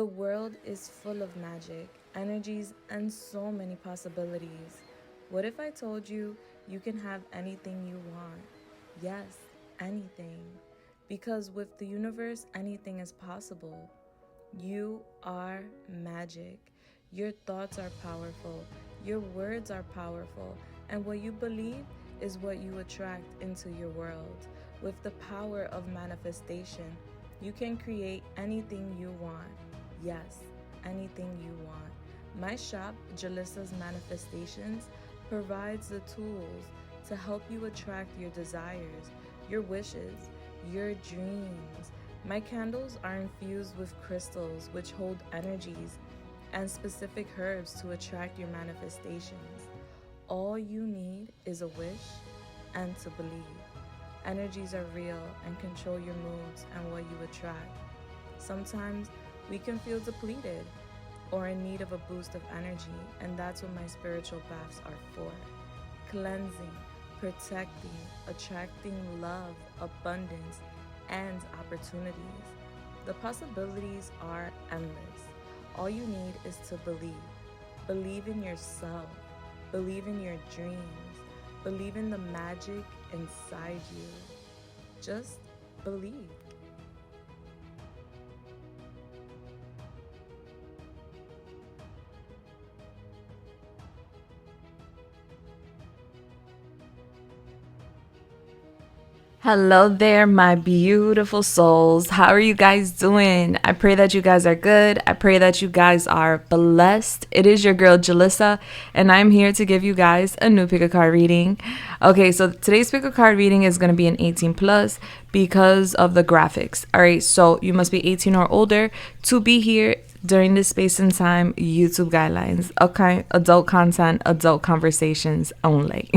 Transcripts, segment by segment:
The world is full of magic, energies, and so many possibilities. What if I told you you can have anything you want? Yes, anything. Because with the universe, anything is possible. You are magic. Your thoughts are powerful. Your words are powerful. And what you believe is what you attract into your world. With the power of manifestation, you can create anything you want. Yes, anything you want. My shop, Julissa's Manifestations, provides the tools to help you attract your desires, your wishes, your dreams. My candles are infused with crystals which hold energies and specific herbs to attract your manifestations. All you need is a wish and to believe. Energies are real and control your moods and what you attract. Sometimes we can feel depleted or in need of a boost of energy, and that's what my spiritual baths are for. Cleansing, protecting, attracting love, abundance, and opportunities. The possibilities are endless. All you need is to believe. Believe in yourself. Believe in your dreams. Believe in the magic inside you. Just believe. Hello there, my beautiful souls. How are you guys doing? I pray that you guys are good. I pray that you guys are blessed. It is your girl, Julissa, and I'm here to give you guys a new pick a card reading. Okay, so today's pick a card reading is going to be an 18 plus because of the graphics. All right, so you must be 18 or older to be here during this space and time YouTube guidelines. Okay, adult content, adult conversations only.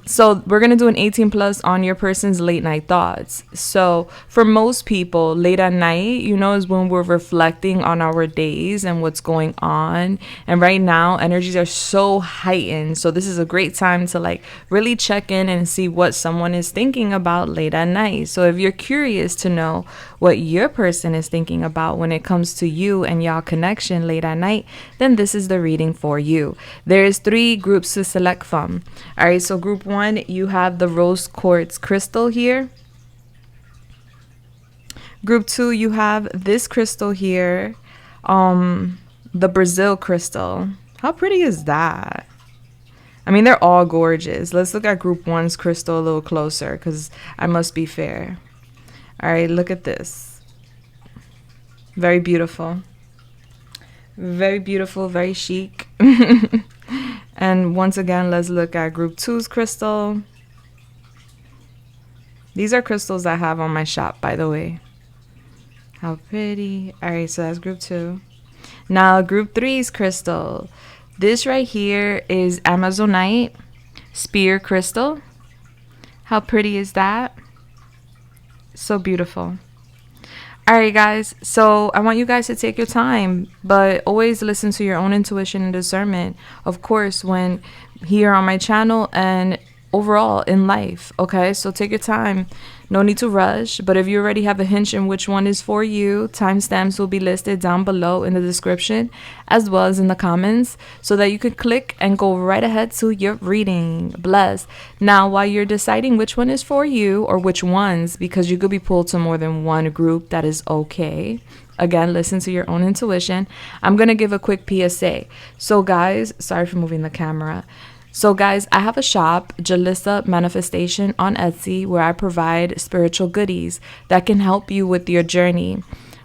So we're gonna do an 18 plus on your person's late night thoughts. So for most people, late at night, is when we're reflecting on our days and what's going on. And right now, energies are so heightened. So this is a great time to really check in and see what someone is thinking about late at night. So if you're curious to know what your person is thinking about when it comes to you and y'all connection late at night, then this is the reading for you. There's 3 groups to select from. All right, so group 1, you have the rose quartz crystal here. Group 2, you have this crystal here, the Brazil crystal. How pretty is that? I mean, they're all gorgeous. Let's look at group 1's crystal a little closer because I must be fair. All right, look at this. Very beautiful. Very beautiful, very chic. And once again, let's look at group 2's crystal. These are crystals I have on my shop, by the way. How pretty. All right, so that's group 2. Now, group 3's crystal. This right here is Amazonite spear crystal. How pretty is that? So beautiful. All right, guys. So I want you guys to take your time, but always listen to your own intuition and discernment. Of course, when here on my channel and overall in life. Okay, so take your time. No need to rush. But if you already have a hunch in which one is for you, timestamps will be listed down below in the description as well as in the comments so that you can click and go right ahead to your reading. Bless. Now, while you're deciding which one is for you or which ones, because you could be pulled to more than one group, that is okay. Again, listen to your own intuition. I'm going to give a quick PSA. So guys, sorry for moving the camera. So guys, I have a shop, Julissa Manifestation on Etsy, where I provide spiritual goodies that can help you with your journey.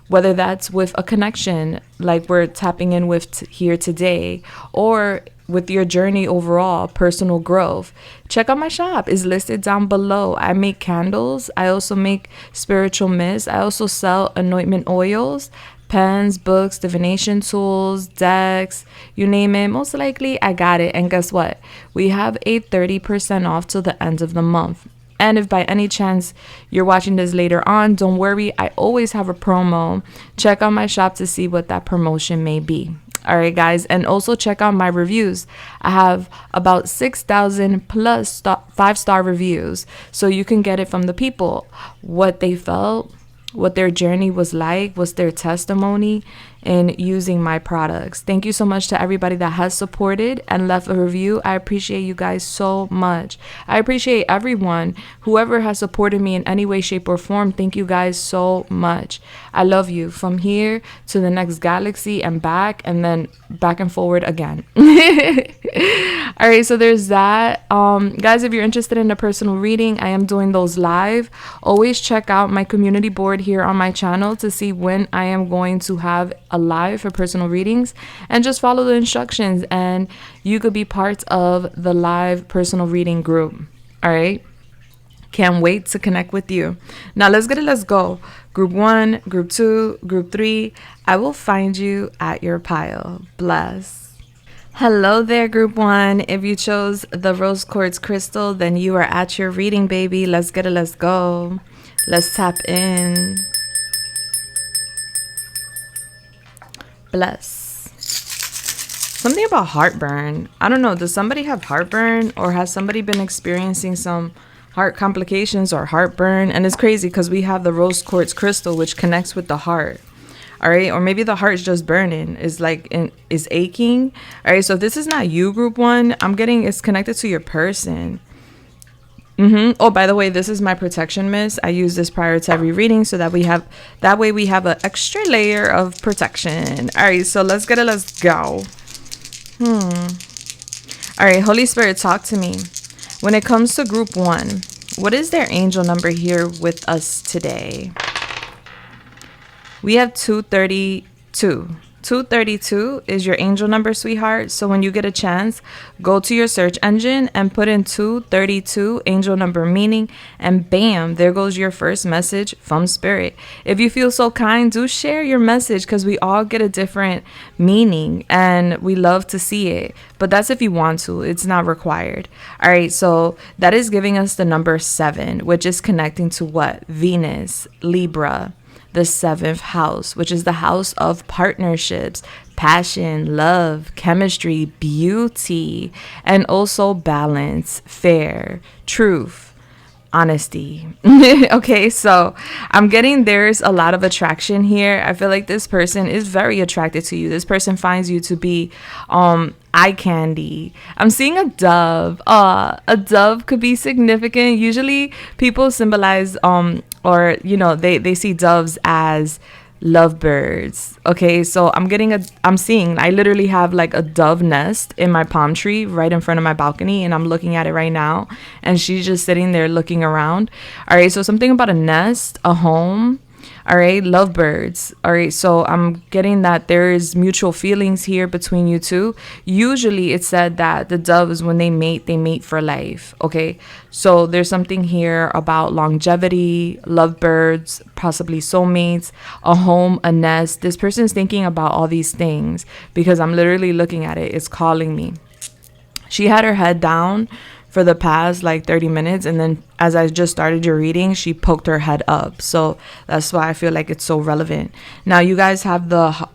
Whether that's with a connection like we're tapping in with here today, or with your journey overall, personal growth. Check out my shop. It's listed down below. I make candles. I also make spiritual mist. I also sell anointment oils, pens, books, divination tools, decks, you name it. Most likely I got it. And guess what? We have a 30% off till the end of the month. And if by any chance you're watching this later on, don't worry. I always have a promo. Check out my shop to see what that promotion may be. All right, guys. And also check out my reviews. I have about 6,000 plus 5-star reviews. So you can get it from the people, what they felt, what their journey was like, what's their testimony in using my products. Thank you so much to everybody that has supported and left a review. I appreciate you guys so much. I appreciate everyone, whoever has supported me in any way, shape, or form. Thank you guys so much. I love you from here to the next galaxy and back, and then back and forward again. All right, so there's that. Guys, if you're interested in a personal reading, I am doing those live. Always check out my community board here on my channel to see when I am going to have a live for personal readings, and just follow the instructions and you could be part of the live personal reading group. All right, can't wait to connect with you. Now let's get it. Let's go. Group 1, group 2, group 3. I will find you at your pile. Bless. Hello there, group 1. If you chose the rose quartz crystal, then you are at your reading, baby. Let's get it. Let's go. Let's tap in. Bless. Something about heartburn. I don't know. Does somebody have heartburn, or has somebody been experiencing some heart complications or heartburn? And it's crazy because we have the rose quartz crystal, which connects with the heart. All right, or maybe the heart is just burning, is aching. All right, so if this is not you, group 1, I'm getting it's connected to your person. Oh, by the way, this is my protection mist. I use this prior to every reading so that we have an extra layer of protection. All right, so let's get it. Let's go. All right, Holy Spirit, talk to me. When it comes to group 1, what is their angel number here with us today? We have 232. 232 is your angel number, sweetheart. So when you get a chance, go to your search engine and put in 232 angel number meaning, and bam, there goes your first message from Spirit. If you feel so kind, do share your message, because we all get a different meaning and we love to see it. But that's if you want to. It's not required. All right, so that is giving us the number 7, which is connecting to what? Venus, Libra, the 7th house, which is the house of partnerships, passion, love, chemistry, beauty, and also balance, fair, truth, honesty. Okay, so I'm getting there's a lot of attraction here. I feel like this person is very attracted to you. This person finds you to be eye candy. I'm seeing a dove. A dove could be significant. Usually people symbolize or they see doves as lovebirds. Okay, so I literally have like a dove nest in my palm tree right in front of my balcony, and I'm looking at it right now, and she's just sitting there looking around. All right, so something about a nest, a home. All right, lovebirds. All right, so I'm getting that there is mutual feelings here between you two. Usually it's said that the doves, when they mate for life. Okay, so there's something here about longevity, lovebirds, possibly soulmates, a home, a nest. This person's thinking about all these things because I'm literally looking at it. It's calling me. She had her head down for the past like 30 minutes, and then as I just started your reading, she poked her head up. So that's why I feel like it's so relevant. Now you guys have the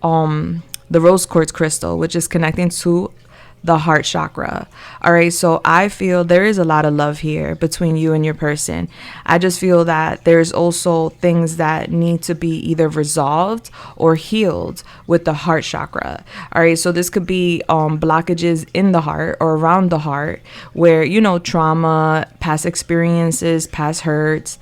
rose quartz crystal, which is connecting to the heart chakra. All right, so I feel there is a lot of love here between you and your person. I just feel that there's also things that need to be either resolved or healed with the heart chakra. All right, so this could be blockages in the heart or around the heart where, trauma, past experiences, past hurts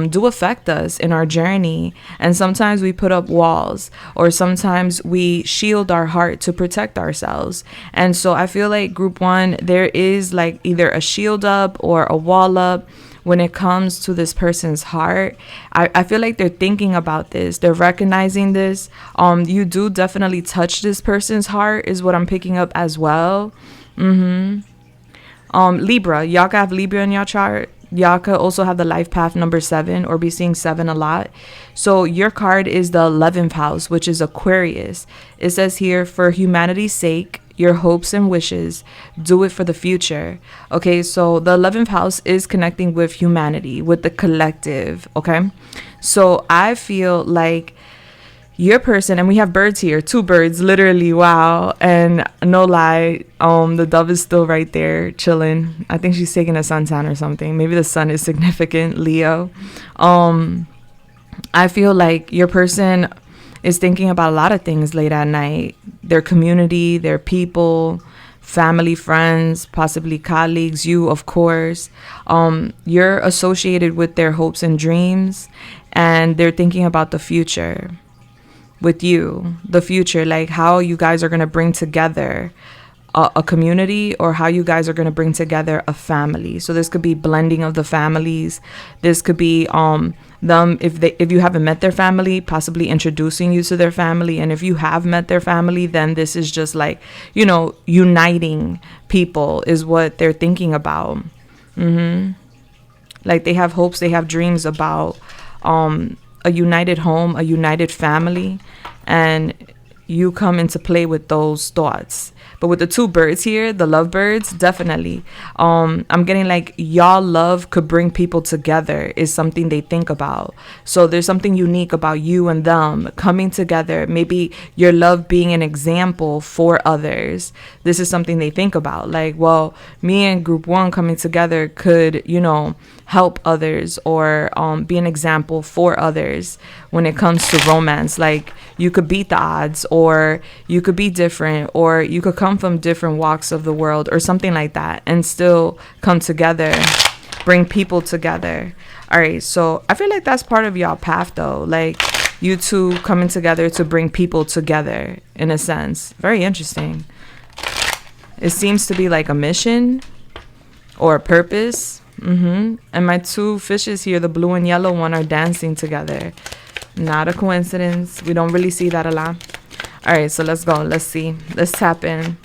do affect us in our journey. And sometimes we put up walls, or sometimes we shield our heart to protect ourselves. And so I feel like group 1, there is like either a shield up or a wall up when it comes to this person's heart. I feel like they're thinking about this. They're recognizing this. You do definitely touch this person's heart is what I'm picking up as well. Libra, y'all can have Libra in your chart. Y'all could also have the life path number 7 or be seeing 7 a lot. So your card is the 11th house, which is Aquarius. It says here, for humanity's sake, your hopes and wishes, do it for the future. Okay, so the 11th house is connecting with humanity, with the collective. Okay, so I feel like your person, and we have birds here, 2 birds, literally, wow. And no lie, the dove is still right there chilling. I think she's taking a suntan or something. Maybe the sun is significant, Leo. I feel like your person is thinking about a lot of things late at night. Their community, their people, family, friends, possibly colleagues, you, of course. You're associated with their hopes and dreams, and they're thinking about the future with you. The future, like how you guys are going to bring together a community, or how you guys are going to bring together a family. So this could be blending of the families. This could be them, if you haven't met their family, possibly introducing you to their family. And if you have met their family, then this is just like, you know, uniting people is what they're thinking about. Like they have hopes, they have dreams about a united home, a united family, and you come into play with those thoughts. But with the two birds here, the lovebirds, definitely. I'm getting like y'all love could bring people together is something they think about. So there's something unique about you and them coming together. Maybe your love being an example for others. This is something they think about. Like, well, me and group one coming together could, you know, help others, or be an example for others when it comes to romance. Like you could beat the odds, or you could be different, or you could come from different walks of the world or something like that, and still come together, bring people together. All right, so I feel like that's part of y'all path though, like you two coming together to bring people together in a sense. Very interesting. It seems to be like a mission or a purpose. And my two fishes here, the blue and yellow one, are dancing together. Not a coincidence. We don't really see that a lot. All right, so let's go. Let's see. Let's tap in.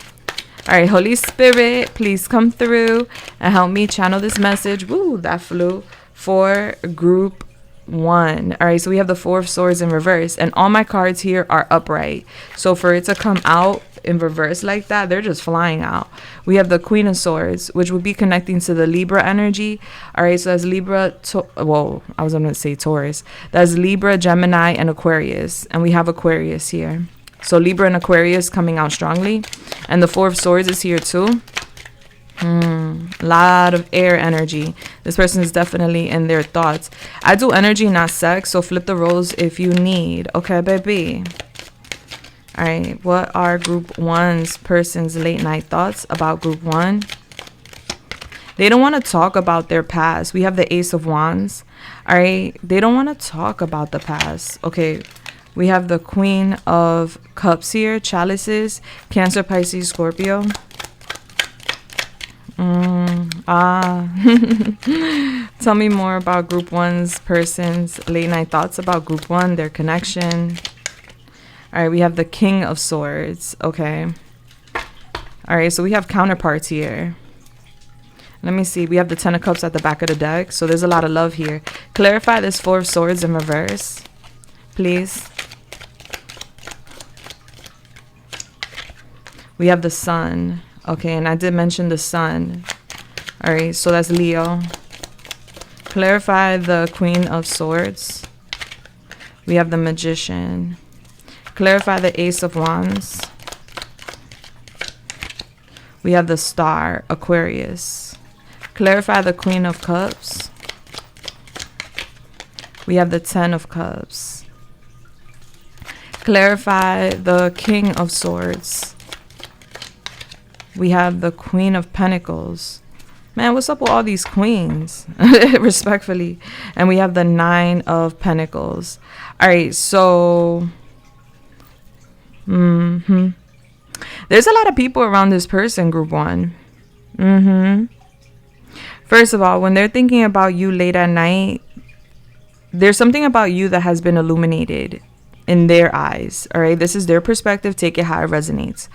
All right, Holy Spirit, please come through and help me channel this message. Woo, that flew. For group one. All right, so we have the Four of Swords in reverse, and all my cards here are upright. So for it to come out in reverse like that, they're just flying out. We have the Queen of Swords, which would be connecting to the Libra energy. All right, so that's Libra, I was gonna say Taurus. That's Libra, Gemini, and Aquarius, and we have Aquarius here. So Libra and Aquarius coming out strongly, and the Four of Swords is here too. Lot of air energy. This person is definitely in their thoughts. I do energy, not sex, so flip the roles if you need. Okay, baby. All right, what are group one's person's late night thoughts about group one? They don't want to talk about their past. We have the Ace of Wands. All right, they don't want to talk about the past. Okay, we have the Queen of Cups here, Chalices, Cancer, Pisces, Scorpio. Tell me more about group one's person's late night thoughts about group one, their connection. All right, we have the King of Swords. Okay. All right, so we have counterparts here. Let me see. We have the Ten of Cups at the back of the deck. So there's a lot of love here. Clarify this Four of Swords in reverse, please. We have the Sun. Okay, and I did mention the Sun. All right, so that's Leo. Clarify the Queen of Swords. We have the Magician. Clarify the Ace of Wands. We have the Star, Aquarius. Clarify the Queen of Cups. We have the Ten of Cups. Clarify the King of Swords. We have the Queen of Pentacles. Man, what's up with all these queens? Respectfully. And we have the Nine of Pentacles. All right, so there's a lot of people around this person, group one. First of all, when they're thinking about you late at night, there's something about you that has been illuminated in their eyes. All right, this is their perspective. Take it how it resonates.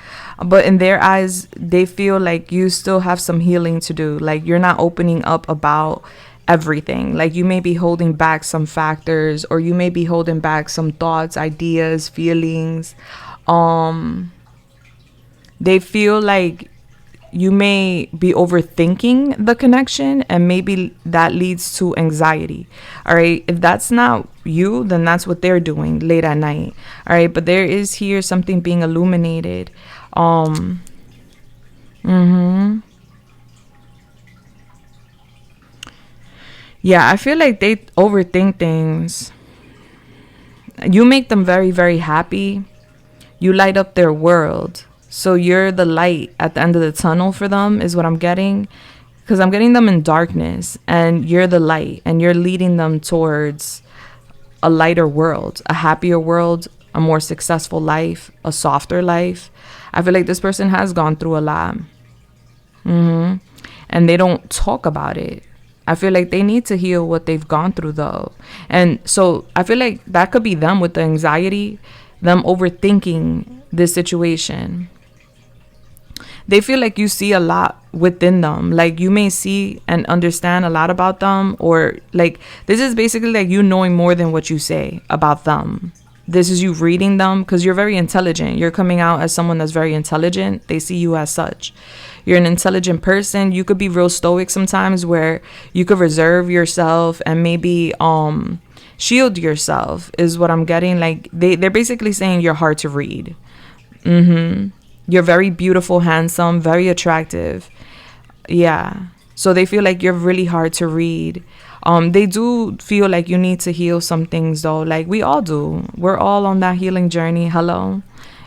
But in their eyes, they feel like you still have some healing to do. Like you're not opening up about everything. Like you may be holding back some factors, or you may be holding back some thoughts, ideas, feelings. They feel like you may be overthinking the connection, and maybe that leads to anxiety. All right, if that's not you, then that's what they're doing late at night. All right, but there is here something being illuminated. Yeah, I feel like they overthink things. You make them very, very happy. You light up their world. So you're the light at the end of the tunnel for them, is what I'm getting. Because I'm getting them in darkness, and you're the light, and you're leading them towards a lighter world, a happier world, a more successful life, a softer life. I feel like this person has gone through a lot. And they don't talk about it. I feel like they need to heal what they've gone through, though. And so I feel like that could be them with the anxiety, them overthinking this situation. They feel like you see a lot within them. Like you may see and understand a lot about them, or like this is basically like you knowing more than what you say about them. This is you reading them, because you're very intelligent. You're coming out as someone that's very intelligent. They see you as such. You're an intelligent person. You could be real stoic sometimes, where you could reserve yourself and maybe shield yourself, is what I'm getting. Like they're basically saying you're hard to read. You're very beautiful, handsome, very attractive. Yeah. So they feel like you're really hard to read. They do feel like you need to heal some things, though. Like we all do. We're all on that healing journey. Hello.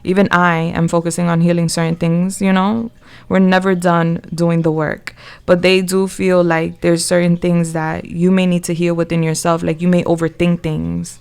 Even I am focusing on healing certain things, you know. We're never done doing the work. But they do feel like there's certain things that you may need to heal within yourself. Like you may overthink things.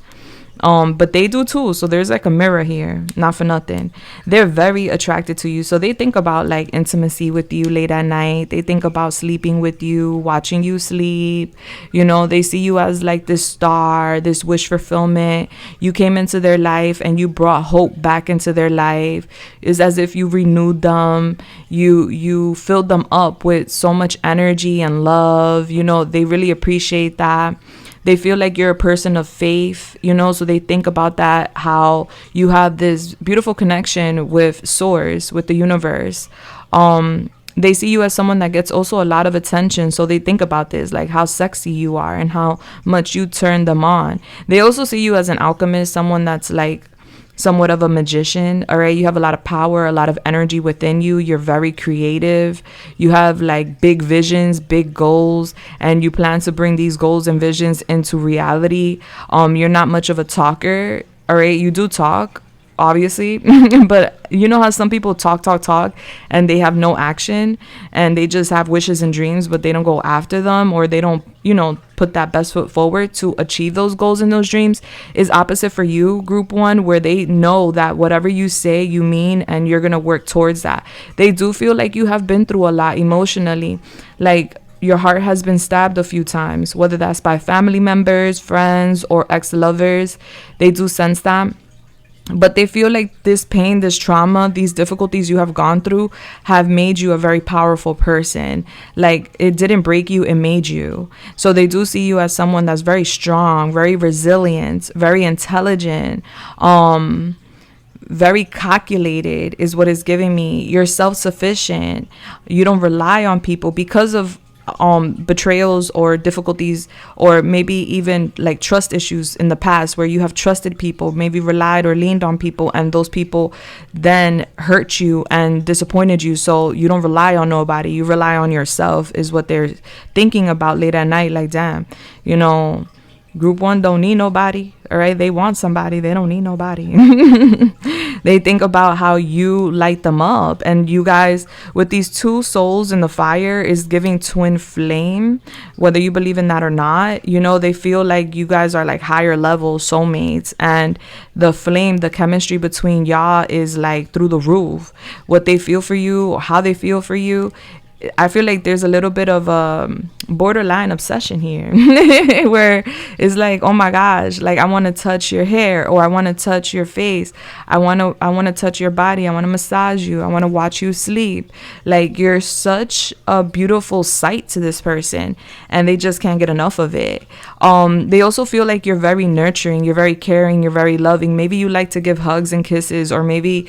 But they do too. So there's like a mirror here, not for nothing. They're very attracted to you. So they think about like intimacy with you late at night. They think about sleeping with you, watching you sleep. You know, they see you as like this star, this wish fulfillment. You came into their life and you brought hope back into their life. It's as if you renewed them. You filled them up with so much energy and love. You know, they really appreciate that. They feel like you're a person of faith, you know, so they think about that, how you have this beautiful connection with source, with the universe. They see you as someone that gets also a lot of attention. So they think about this, like how sexy you are and how much you turn them on. They also see you as an alchemist, someone that's like somewhat of a magician. All right, you have a lot of power, a lot of energy within you. You're very creative. You have like big visions, big goals, and you plan to bring these goals and visions into reality. You're not much of a talker. All right, you do talk, obviously, but you know how some people talk and they have no action, and they just have wishes and dreams, but they don't go after them, or they don't, you know, put that best foot forward to achieve those goals and those dreams. Is opposite for you, group one, where they know that whatever you say you mean, and you're gonna work towards that. They do feel like you have been through a lot emotionally. Like your heart has been stabbed a few times, whether that's by family members, friends, or ex-lovers. They do sense that. But they feel like this pain, this trauma, these difficulties you have gone through have made you a very powerful person. Like it didn't break you, it made you. So they do see you as someone that's very strong, very resilient, very intelligent, very calculated is what is giving me. You're self-sufficient. You don't rely on people because of betrayals or difficulties, or maybe even like trust issues in the past, where you have trusted people, maybe relied or leaned on people, and those people then hurt you and disappointed you. So you don't rely on nobody, you rely on yourself, is what they're thinking about late at night. Like, damn, you know, group one don't need nobody. All right, they want somebody, they don't need nobody. They think about how you light them up, and you guys with these two souls in the fire is giving twin flame, whether you believe in that or not. You know, they feel like you guys are like higher level soulmates, and the flame, the chemistry between y'all is like through the roof. What they feel for you, or how they feel for you, I feel like there's a little bit of a borderline obsession here where it's like, oh my gosh, like I want to touch your hair, or I want to touch your face. I want to touch your body. I want to massage you. I want to watch you sleep. Like you're such a beautiful sight to this person, and they just can't get enough of it. They also feel like you're very nurturing, you're very caring, you're very loving. Maybe you like to give hugs and kisses, or maybe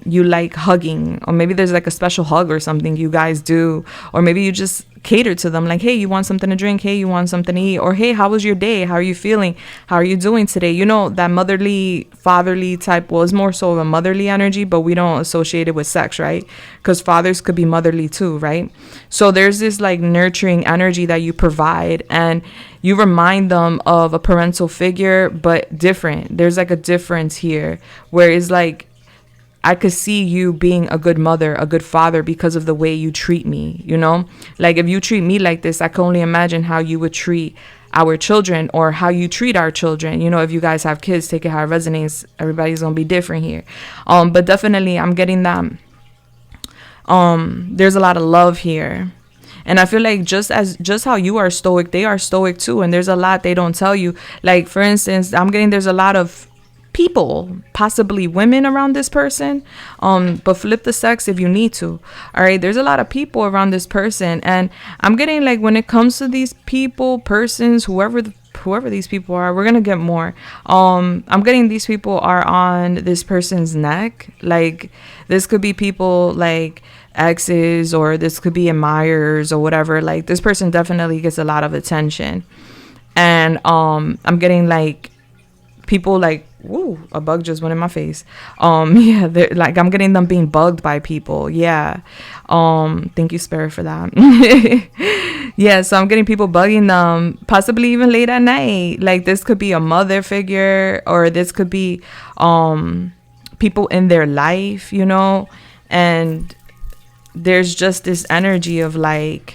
you like hugging, or maybe there's like a special hug or something you guys do, or maybe you just cater to them. Like, hey, you want something to drink? Hey, you want something to eat? Or hey, how was your day? How are you feeling? How are you doing today? You know, that motherly, fatherly type. Well, it's more so of a motherly energy, but we don't associate it with sex, right? Because fathers could be motherly too, right? So there's this like nurturing energy that you provide, and you remind them of a parental figure, but different. There's like a difference here where it's like, I could see you being a good mother, a good father, because of the way you treat me, you know? Like, if you treat me like this, I can only imagine how you would treat our children, or how you treat our children. You know, if you guys have kids, take it how it resonates. Everybody's gonna be different here. But definitely I'm getting that. There's a lot of love here. And I feel like just how you are stoic, they are stoic too. And there's a lot they don't tell you. Like, for instance, I'm getting there's a lot of people, possibly women, around this person, but flip the sex if you need to. All right, there's a lot of people around this person, and I'm getting like, when it comes to these people, persons, whoever these people are, we're gonna get more. I'm getting these people are on this person's neck. Like, this could be people like exes, or this could be admirers or whatever. Like, this person definitely gets a lot of attention, and I'm getting like people like, woo, a bug just went in my face. Yeah, like, I'm getting them being bugged by people. Yeah. Thank you, Spirit, for that. Yeah, so I'm getting people bugging them, possibly even late at night. Like, this could be a mother figure, or this could be people in their life, you know. And there's just this energy of like,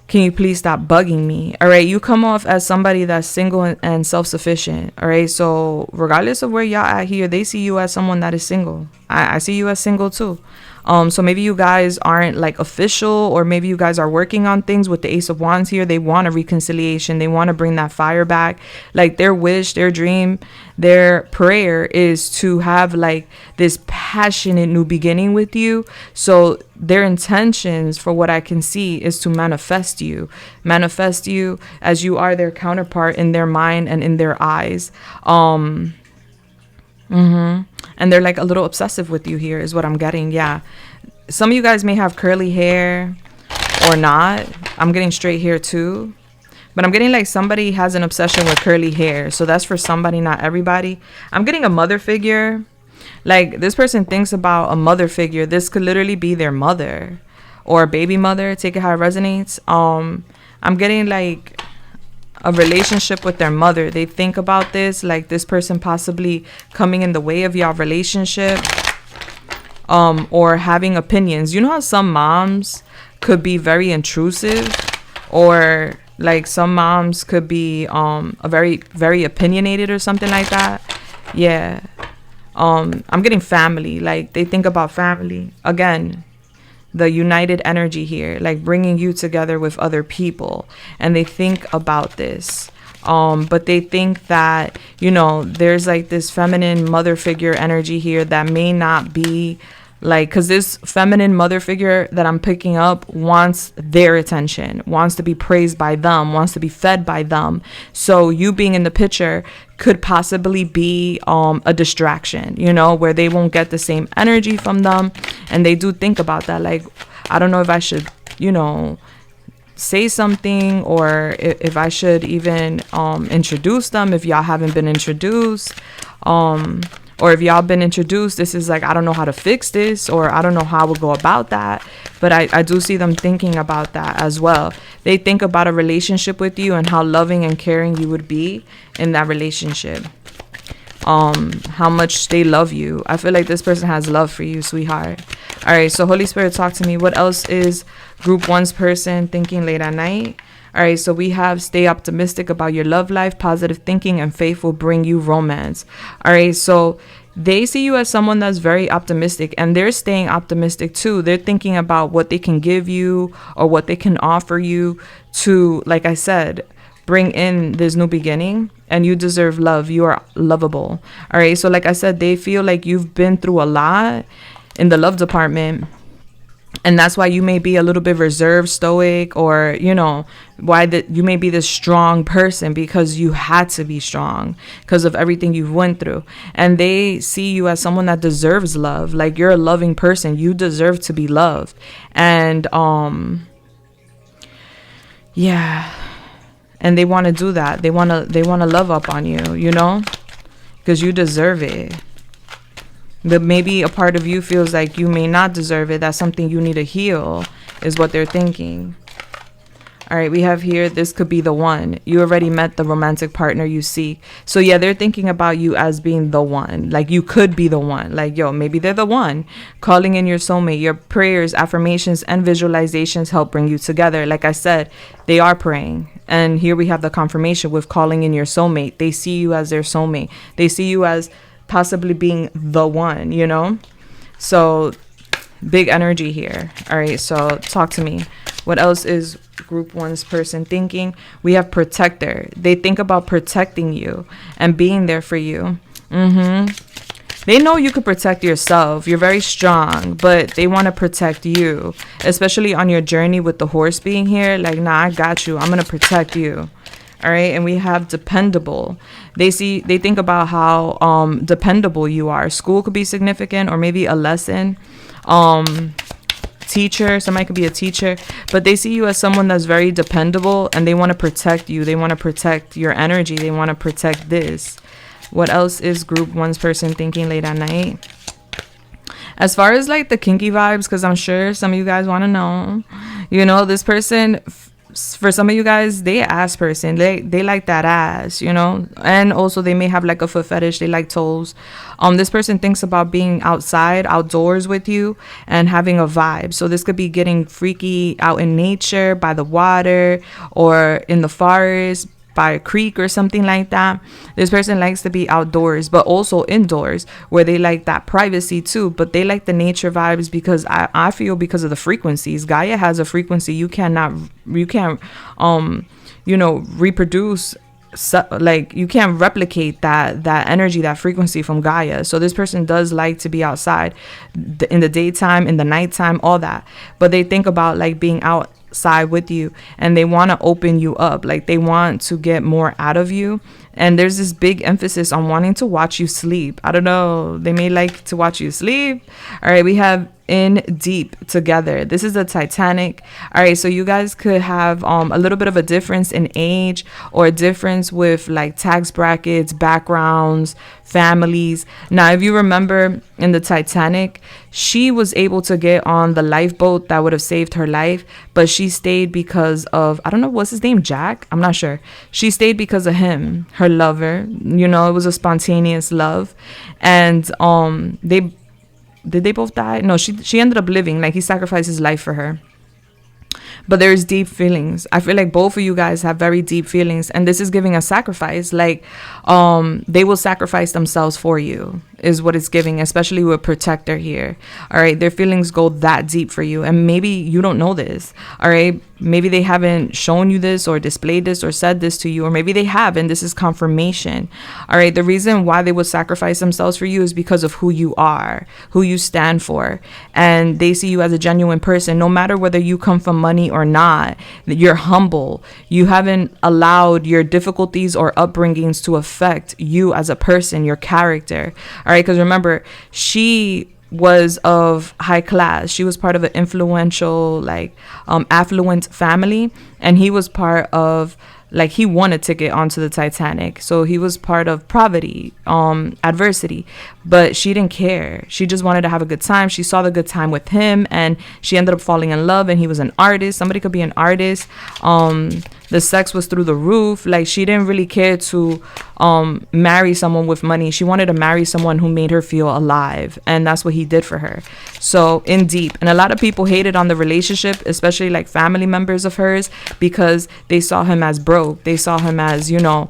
can you please stop bugging me? All right. You come off as somebody that's single and self-sufficient. All right. So regardless of where y'all at here, they see you as someone that is single. I see you as single too. So maybe you guys aren't like official, or maybe you guys are working on things with the Ace of Wands here. They want a reconciliation. They want to bring that fire back. Like, their wish, their dream, their prayer is to have like this passionate new beginning with you. So their intentions, for what I can see, is to manifest you as you are their counterpart in their mind and in their eyes. And they're like a little obsessive with you here, is what I'm getting. Yeah. Some of you guys may have curly hair or not. I'm getting straight hair too. But I'm getting like somebody has an obsession with curly hair. So that's for somebody, not everybody. I'm getting a mother figure. Like, this person thinks about a mother figure. This could literally be their mother or a baby mother. Take it how it resonates. I'm getting like a relationship with their mother. They think about this, like this person possibly coming in the way of y'all relationship, or having opinions. You know how some moms could be very intrusive, or like some moms could be a very, very opinionated or something like that. Yeah. I'm getting family. Like, they think about family. Again, the united energy here, like bringing you together with other people, and they think about this. But they think that, you know, there's like this feminine mother figure energy here that may not be like, because this feminine mother figure that I'm picking up wants their attention, wants to be praised by them, wants to be fed by them. So you being in the picture could possibly be a distraction, you know, where they won't get the same energy from them. And they do think about that. Like, I don't know if I should, you know, say something, or if I should even introduce them if y'all haven't been introduced. Or if y'all been introduced, this is like, I don't know how to fix this, or I don't know how I would go about that. But I do see them thinking about that as well. They think about a relationship with you and how loving and caring you would be in that relationship. How much they love you. I feel like this person has love for you, sweetheart. All right, so Holy Spirit, talk to me. What else is group one's person thinking late at night? All right, so we have stay optimistic about your love life. Positive thinking and faith will bring you romance. All right, so they see you as someone that's very optimistic, and they're staying optimistic too. They're thinking about what they can give you or what they can offer you to, like I said, bring in this new beginning. And you deserve love. You are lovable. All right, so like I said, they feel like you've been through a lot in the love department. And that's why you may be a little bit reserved, stoic, or, you know, why that you may be this strong person, because you had to be strong because of everything you've went through. And they see you as someone that deserves love. Like, you're a loving person. You deserve to be loved. And Yeah. And they want to do that. They want to love up on you, you know, because you deserve it. But maybe a part of you feels like you may not deserve it. That's something you need to heal, is what they're thinking. All right, we have here, this could be the one. You already met the romantic partner you seek. So yeah, they're thinking about you as being the one. Like you could be the one. Like, yo, maybe they're the one. Calling in your soulmate. Your prayers, affirmations, and visualizations help bring you together. Like I said, they are praying. And here we have the confirmation with calling in your soulmate. They see you as their soulmate. They see you as possibly being the one, you know? So big energy here. All right, so talk to me. What else is group one's person thinking? We have protector. They think about protecting you and being there for you. They know you could protect yourself. You're very strong, but they want to protect you, especially on your journey with the horse being here. Like, nah, I got you. I'm going to protect you. All right. And we have dependable. They think about how dependable you are. School could be significant, or maybe a lesson. Teacher, somebody could be a teacher, but they see you as someone that's very dependable, and they want to protect you. They want to protect your energy. They want to protect this. What else is group one's person thinking late at night? As far as like the kinky vibes, because I'm sure some of you guys want to know, you know, this person, for some of you guys, they ass person. They like that ass, you know, and also they may have like a foot fetish. They like toes. This person thinks about being outside, outdoors with you, and having a vibe. So this could be getting freaky out in nature, by the water, or in the forest, by a creek or something like that. This person likes to be outdoors, but also indoors, where they like that privacy too. But they like the nature vibes because I feel because of the frequencies. Gaia has a frequency you can't reproduce. So, like, you can't replicate that energy, that frequency from Gaia. So this person does like to be outside in the daytime, in the nighttime, all that. But they think about like being outside with you, and they want to open you up. Like they want to get more out of you. And there's this big emphasis on wanting to watch you sleep. I don't know. They may like to watch you sleep. All right, we have in deep together. This is the Titanic. All right, so you guys could have a little bit of a difference in age, or a difference with like tax brackets, backgrounds, families. Now, if you remember in the Titanic, she was able to get on the lifeboat that would have saved her life, but she stayed because of, I don't know, what's his name, Jack? I'm not sure. She stayed because of him, her lover. You know, it was a spontaneous love. And did they both die? No, she ended up living. Like, he sacrificed his life for her. But there's deep feelings. I feel like both of you guys have very deep feelings, and this is giving a sacrifice. Like, they will sacrifice themselves for you, is what it's giving, especially with protector here. All right, their feelings go that deep for you, and maybe you don't know this. All right, maybe they haven't shown you this or displayed this or said this to you, or maybe they have, and this is confirmation. All right, the reason why they would sacrifice themselves for you is because of who you are, who you stand for, and they see you as a genuine person. No matter whether you come from money or not, you're humble. You haven't allowed your difficulties or upbringings to affect you as a person, your character. All right, because remember, she was of high class. She was part of an influential, like, affluent family, and he was part of, like, he won a ticket onto the Titanic. So he was part of poverty, adversity, but she didn't care. She just wanted to have a good time. She saw the good time with him, and she ended up falling in love, and he was an artist. Somebody could be an artist. The sex was through the roof. Like, she didn't really care to marry someone with money. She wanted to marry someone who made her feel alive, and that's what he did for her. So in deep, and a lot of people hated on the relationship, especially like family members of hers, because they saw him as broke. They saw him as, you know,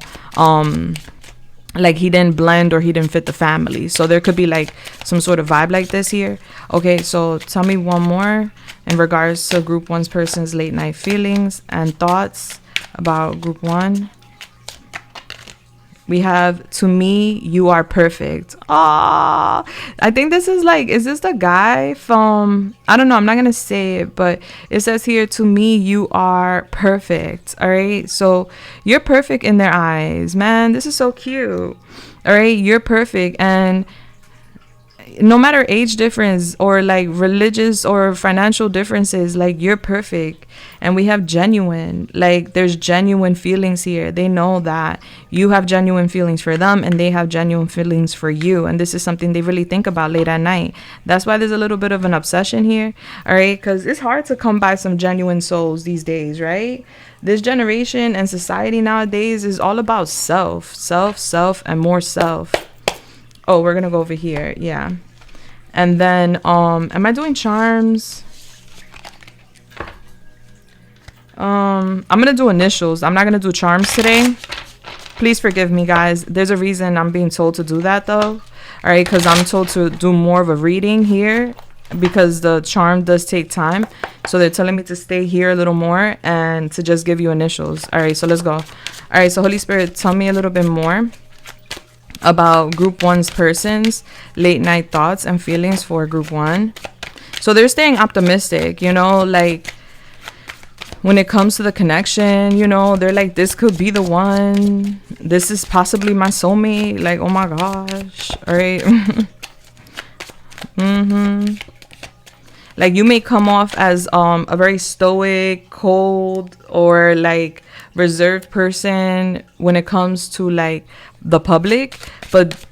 like he didn't blend, or he didn't fit the family. So there could be like some sort of vibe like this here. Okay, so tell me one more in regards to group one's person's late night feelings and thoughts about group one. We have, to me, you are perfect. Ah, I think this is like, is this the guy from, I don't know, I'm not going to say it, but it says here, to me, you are perfect. All right. So you're perfect in their eyes, man. This is so cute. All right. You're perfect. And no matter age difference or like religious or financial differences, like you're perfect. And we have genuine, like there's genuine feelings here. They know that you have genuine feelings for them and they have genuine feelings for you. And this is something they really think about late at night. That's why there's a little bit of an obsession here. All right. Because it's hard to come by some genuine souls these days, right? This generation and society nowadays is all about self, and more self. Oh, we're gonna go over here. Yeah. And then am I doing charms? I'm gonna do initials. I'm not gonna do charms today. Please forgive me, guys. There's a reason I'm being told to do that though. All right, because I'm told to do more of a reading here because the charm does take time. So they're telling me to stay here a little more and to just give you initials. All right, so let's go. All right, so Holy Spirit, tell me a little bit more about group one's persons, late night thoughts and feelings for group one. So they're staying optimistic, you know, like when it comes to the connection, you know, they're like, this could be the one. This is possibly my soulmate. Like, oh my gosh. All right. Like you may come off as a very stoic, cold, or like reserved person when it comes to like the public, but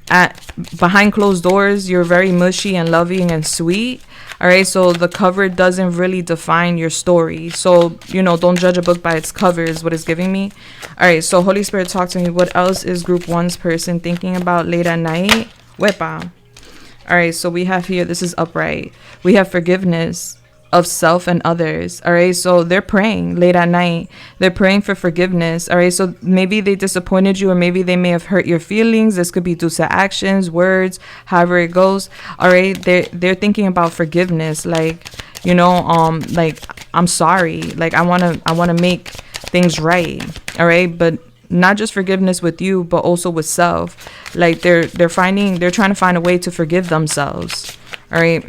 behind closed doors you're very mushy and loving and sweet. All right, so the cover doesn't really define your story, so you know, don't judge a book by its cover is what it's giving me. All right, so Holy Spirit, talk to me. What else is group one's person thinking about late at night? Wepa. All right, so we have here, this is upright. We have forgiveness of self and others. All right, so they're praying late at night. They're praying for forgiveness. All right, so maybe they disappointed you, or maybe they may have hurt your feelings. This could be due to actions, words, however it goes. All right, they're thinking about forgiveness, like, you know, like, I'm sorry, like I wanna make things right. All right, but not just forgiveness with you, but also with self. Like they're trying to find a way to forgive themselves. All right,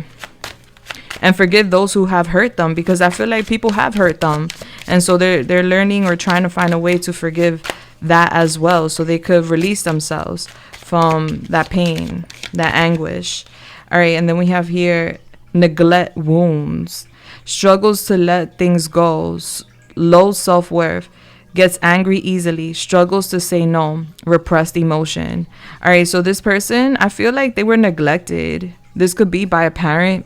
and forgive those who have hurt them, because I feel like people have hurt them, and so they're learning or trying to find a way to forgive that as well, so they could release themselves from that pain, that anguish. All right, and then we have here neglect wounds, struggles to let things go, low self-worth, gets angry easily, struggles to say no, repressed emotion. All right, so this person, I feel like they were neglected. This could be by a parent.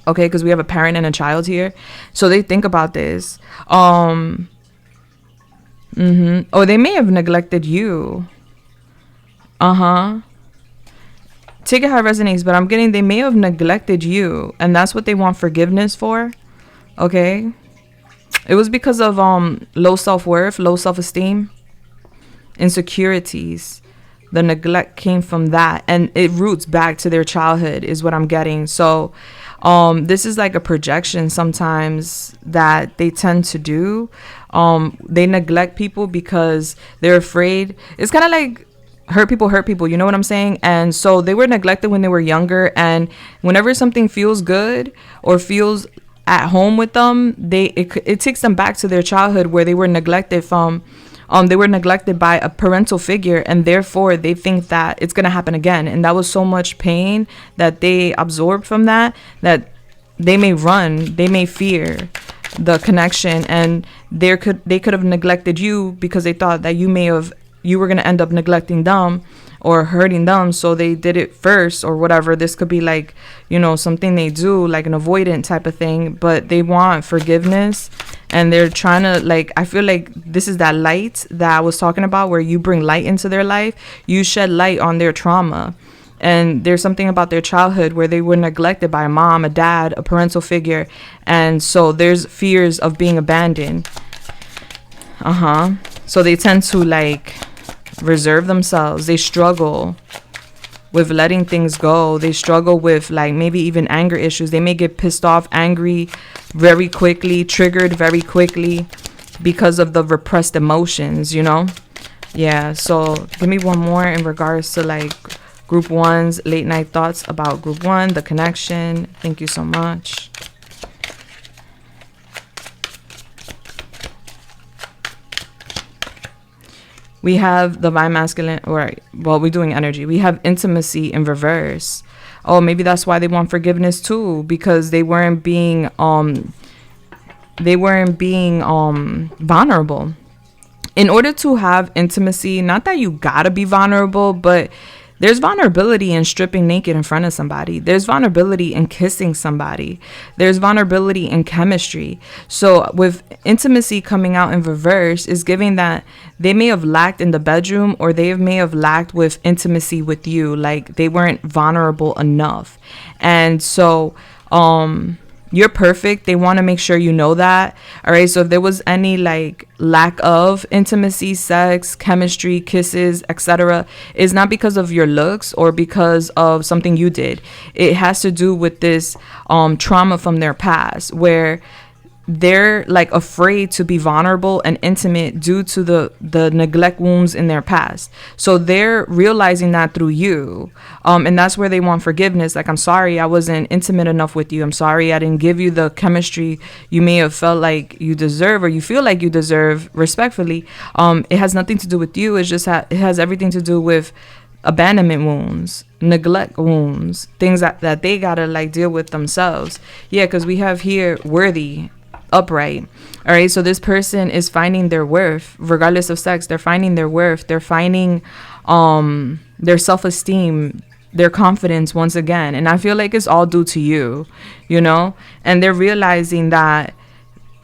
Okay, because we have a parent and a child here. So they think about this. Or they may have neglected you. Take it how it resonates, but I'm getting they may have neglected you, and that's what they want forgiveness for. Okay. It was because of low self-worth, low self-esteem, insecurities. The neglect came from that, and it roots back to their childhood is what I'm getting. So this is like a projection sometimes that they tend to do. They neglect people because they're afraid. It's kind of like hurt people, you know what I'm saying? And so they were neglected when they were younger, and whenever something feels good or feels at home with them, it takes them back to their childhood where they were neglected from they were neglected by a parental figure, and therefore they think that it's going to happen again, and that was so much pain that they absorbed from that they may run, they may fear the connection, and they could have neglected you because they thought that you were going to end up neglecting them or hurting them, so they did it first or whatever. This could be like, you know, something they do, like an avoidant type of thing, but they want forgiveness, and they're trying to, like, I feel like this is that light that I was talking about, where you bring light into their life, you shed light on their trauma. And there's something about their childhood where they were neglected by a mom, a dad, a parental figure, and so there's fears of being abandoned. So they tend to like reserve themselves. They struggle with letting things go. They struggle with like maybe even anger issues. They may get pissed off, angry very quickly, triggered very quickly because of the repressed emotions, you know? Yeah, so give me one more in regards to like group one's late night thoughts about group one, the connection. Thank you so much. We have divine masculine, or well, we're doing energy. We have intimacy in reverse. Oh, maybe that's why they want forgiveness too, because they weren't being vulnerable. In order to have intimacy, not that you gotta be vulnerable, but there's vulnerability in stripping naked in front of somebody. There's vulnerability in kissing somebody. There's vulnerability in chemistry. So with intimacy coming out in reverse is giving that they may have lacked in the bedroom, or they may have lacked with intimacy with you. Like they weren't vulnerable enough. And so, you're perfect. They want to make sure you know that. All right. So if there was any like lack of intimacy, sex, chemistry, kisses, etc., it's not because of your looks or because of something you did. It has to do with this trauma from their past, where they're like afraid to be vulnerable and intimate due to the neglect wounds in their past. So they're realizing that through you, and that's where they want forgiveness. Like, I'm sorry I wasn't intimate enough with you. I'm sorry I didn't give you the chemistry you may have felt like you deserve, or you feel like you deserve, respectfully. It has nothing to do with you. It's just it has everything to do with abandonment wounds, neglect wounds, things that they gotta like deal with themselves. Yeah, because we have here worthy, upright. All right, so this person is finding their worth regardless of sex. They're finding their worth. They're finding their self-esteem, their confidence once again. And I feel like it's all due to you, you know, and they're realizing that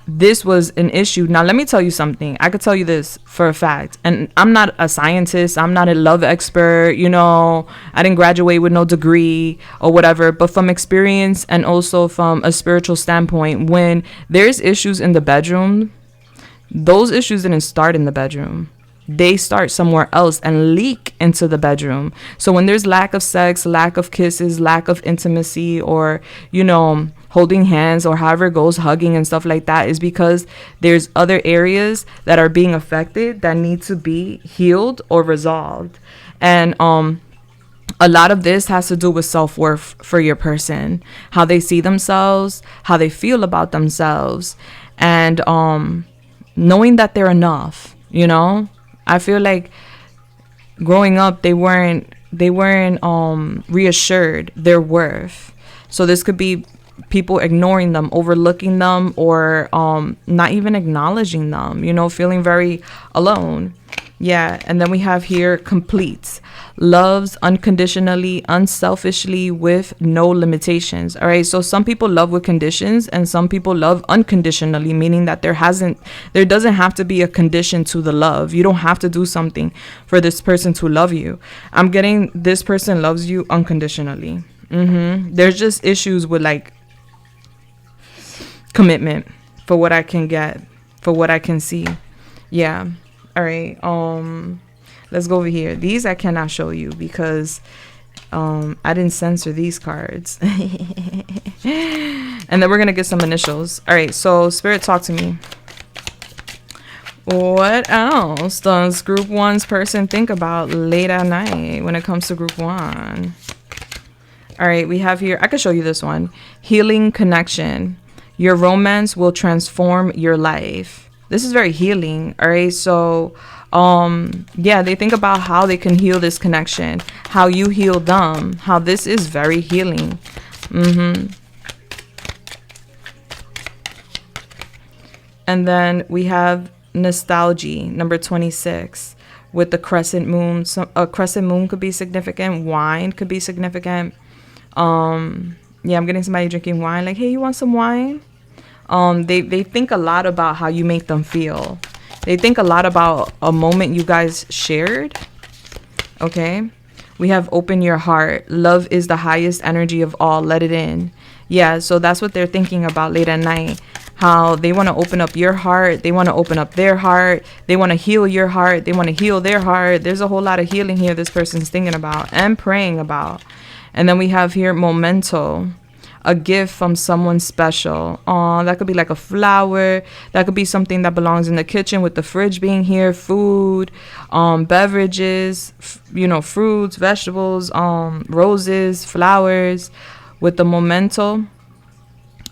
this was an issue. Now, let me tell you something. I could tell you this for a fact. And I'm not a scientist. I'm not a love expert. You know, I didn't graduate with no degree or whatever. But from experience and also from a spiritual standpoint, when there's issues in the bedroom, those issues didn't start in the bedroom. They start somewhere else and leak into the bedroom. So when there's lack of sex, lack of kisses, lack of intimacy, or, you know, holding hands, or however it goes, hugging and stuff like that, is because there's other areas that are being affected that need to be healed or resolved. And a lot of this has to do with self-worth for your person, how they see themselves, how they feel about themselves, and knowing that they're enough. You know, I feel like growing up they weren't reassured their worth. So this could be people ignoring them, overlooking them, or not even acknowledging them, you know, feeling very alone. Yeah. And then we have here completes, loves unconditionally, unselfishly, with no limitations. All right. So some people love with conditions, and some people love unconditionally, meaning that there doesn't have to be a condition to the love. You don't have to do something for this person to love you. I'm getting this person loves you unconditionally. There's just issues with like commitment, for what I can get, for what I can see. Yeah. All right. Let's go over here. These I cannot show you because I didn't censor these cards. And then we're gonna get some initials. All right, so Spirit, talk to me. What else does group one's person think about late at night when it comes to group one? All right, we have here, I could show you this one. Healing connection. Your romance will transform your life. This is very healing. All right, so yeah, they think about how they can heal this connection, how you heal them, how this is very healing. And then we have nostalgia, number 26, with the crescent moon. So a crescent moon could be significant. Wine could be significant. Yeah, I'm getting somebody drinking wine, like, hey, you want some wine? They think a lot about how you make them feel. They think a lot about a moment you guys shared. Okay. We have open your heart. Love is the highest energy of all. Let it in. Yeah. So that's what they're thinking about late at night. How they want to open up your heart. They want to open up their heart. They want to heal your heart. They want to heal their heart. There's a whole lot of healing here this person's thinking about and praying about. And then we have here memento. A gift from someone special. That could be like a flower. That could be something that belongs in the kitchen, with the fridge being here. Food, beverages, you know, fruits, vegetables, roses, flowers. With the memento,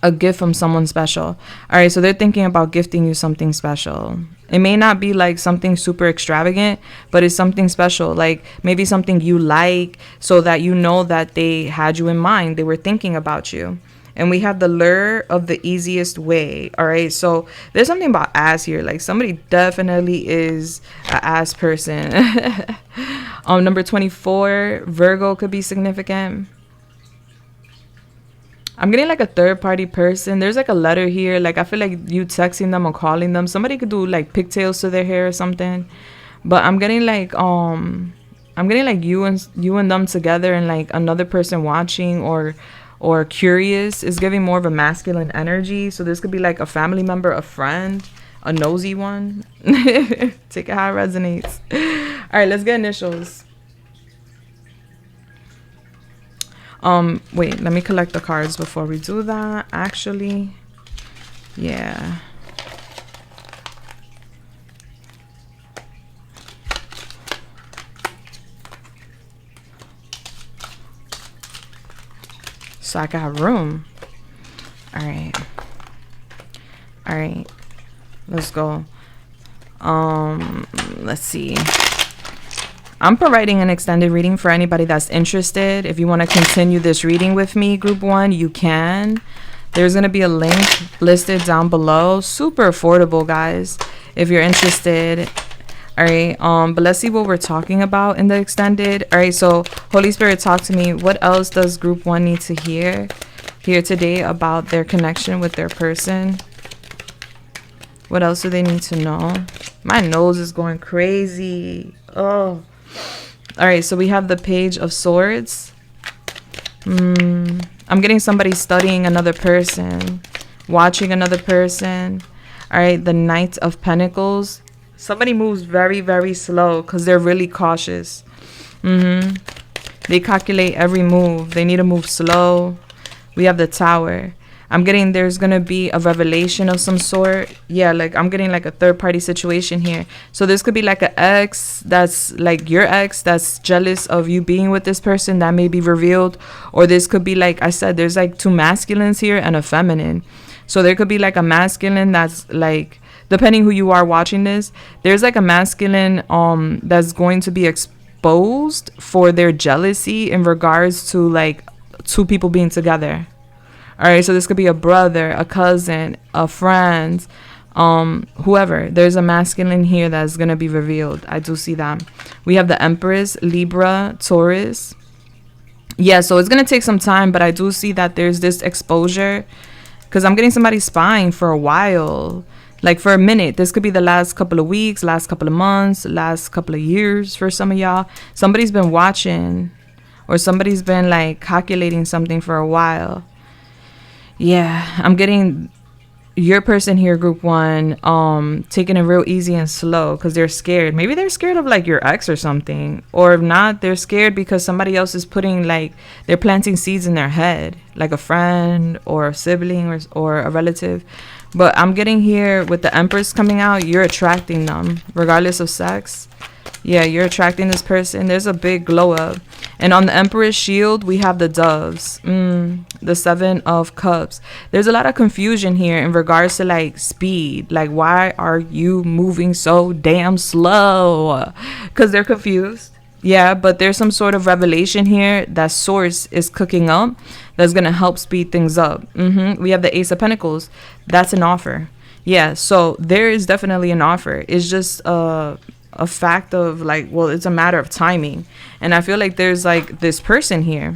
a gift from someone special. All right, so they're thinking about gifting you something special. It may not be like something super extravagant, but it's something special, like maybe something you like, so that you know that they had you in mind, they were thinking about you. And we have the lure of the easiest way. All right, so there's something about ass here, like somebody definitely is an ass person. Number 24, Virgo could be significant. I'm getting like a third party person. There's like a letter here. Like I feel like you texting them or calling them. Somebody could do like pigtails to their hair or something. But I'm getting like you and them together, and like another person watching or curious is giving more of a masculine energy. So this could be like a family member, a friend, a nosy one. Take it how it resonates. All right, let's get initials. Wait, let me collect the cards before we do that. Actually, yeah. So I can have room. All right. All right. Let's go. Let's see. I'm providing an extended reading for anybody that's interested. If you want to continue this reading with me, group 1, you can. There's going to be a link listed down below. Super affordable, guys, if you're interested. All right. But let's see what we're talking about in the extended. All right. So Holy Spirit, talk to me. What else does group 1 need to hear today about their connection with their person? What else do they need to know? My nose is going crazy. Oh. All right, so we have the Page of Swords. I'm getting somebody studying another person, watching another person. All right, the Knight of Pentacles. Somebody moves very, very slow because they're really cautious. They calculate every move. They need to move slow. We have the Tower. I'm getting there's going to be a revelation of some sort. Yeah, like I'm getting like a third party situation here. So this could be like an ex that's like your ex that's jealous of you being with this person that may be revealed. Or this could be, like I said, there's like two masculines here and a feminine. So there could be like a masculine that's like, depending who you are watching this, there's like a masculine that's going to be exposed for their jealousy in regards to like two people being together. All right, so this could be a brother, a cousin, a friend, whoever. There's a masculine here that's going to be revealed. I do see that. We have the Empress, Libra, Taurus. Yeah, so it's going to take some time, but I do see that there's this exposure because I'm getting somebody spying for a while, like for a minute. This could be the last couple of weeks, last couple of months, last couple of years for some of y'all. Somebody's been watching, or somebody's been like calculating something for a while. Yeah, I'm getting your person here, group 1, taking it real easy and slow because they're scared. Maybe they're scared of like your ex or something. Or if not, they're scared because somebody else is putting like, they're planting seeds in their head, like a friend or a sibling or a relative. But I'm getting here with the Empress coming out, you're attracting them regardless of sex. Yeah, you're attracting this person. There's a big glow up. And on the Emperor's shield, we have the doves. The 7 of Cups. There's a lot of confusion here in regards to like speed. Like, why are you moving so damn slow? Because they're confused. Yeah, but there's some sort of revelation here that Source is cooking up that's going to help speed things up. We have the Ace of Pentacles. That's an offer. Yeah, so there is definitely an offer. It's just a fact of like, well, it's a matter of timing. And I feel like there's like this person here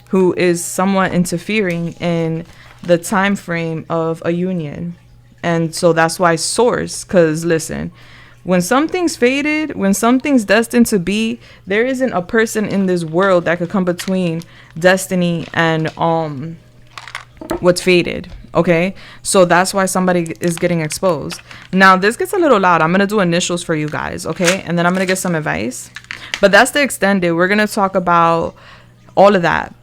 who is somewhat interfering in the time frame of a union. And so that's why Source, because listen, when something's fated, when something's destined to be, there isn't a person in this world that could come between destiny and what's fated. Okay, so that's why somebody is getting exposed. Now this gets a little loud. I'm gonna do initials for you guys, okay, and then I'm gonna get some advice. But that's the extended. We're gonna talk about all of that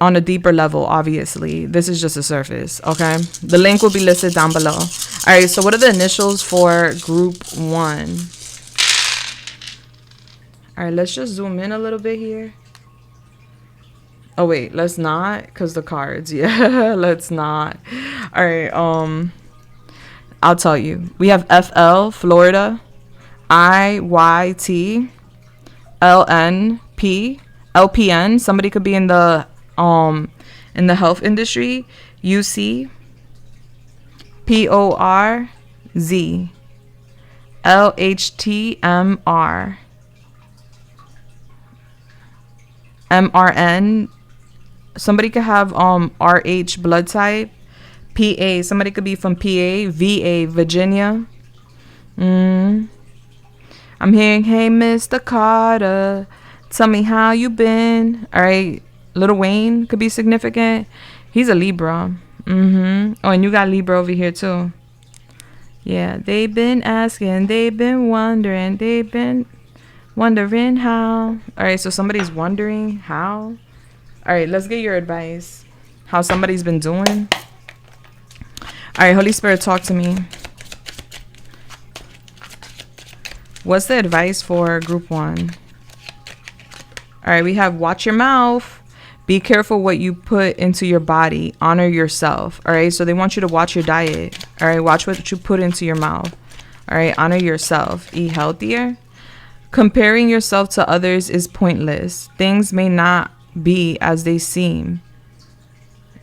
on a deeper level. Obviously, this is just a surface. Okay, the link will be listed down below. All right, so what are the initials for group 1? All right, let's just zoom in a little bit here. Oh wait, let's not, because the cards. Yeah, let's not. All right, I'll tell you. We have FL, Florida, IYT, LNP, LPN. Somebody could be in the health industry. UC, PORZ, LHTMR, MRN. Somebody could have RH blood type. PA. Somebody could be from PA. VA, Virginia. I'm hearing, hey, Mr. Carter, tell me how you been. All right. Lil Wayne could be significant. He's a Libra. Oh, and you got Libra over here too. Yeah, they've been asking, they've been wondering, they've been wondering how. All right, so somebody's wondering how. All right, let's get your advice. How somebody's been doing. All right, Holy Spirit, talk to me. What's the advice for group 1? All right, we have watch your mouth. Be careful what you put into your body. Honor yourself. All right, so they want you to watch your diet. All right, watch what you put into your mouth. All right, honor yourself. Eat healthier. Comparing yourself to others is pointless. Things may not be as they seem.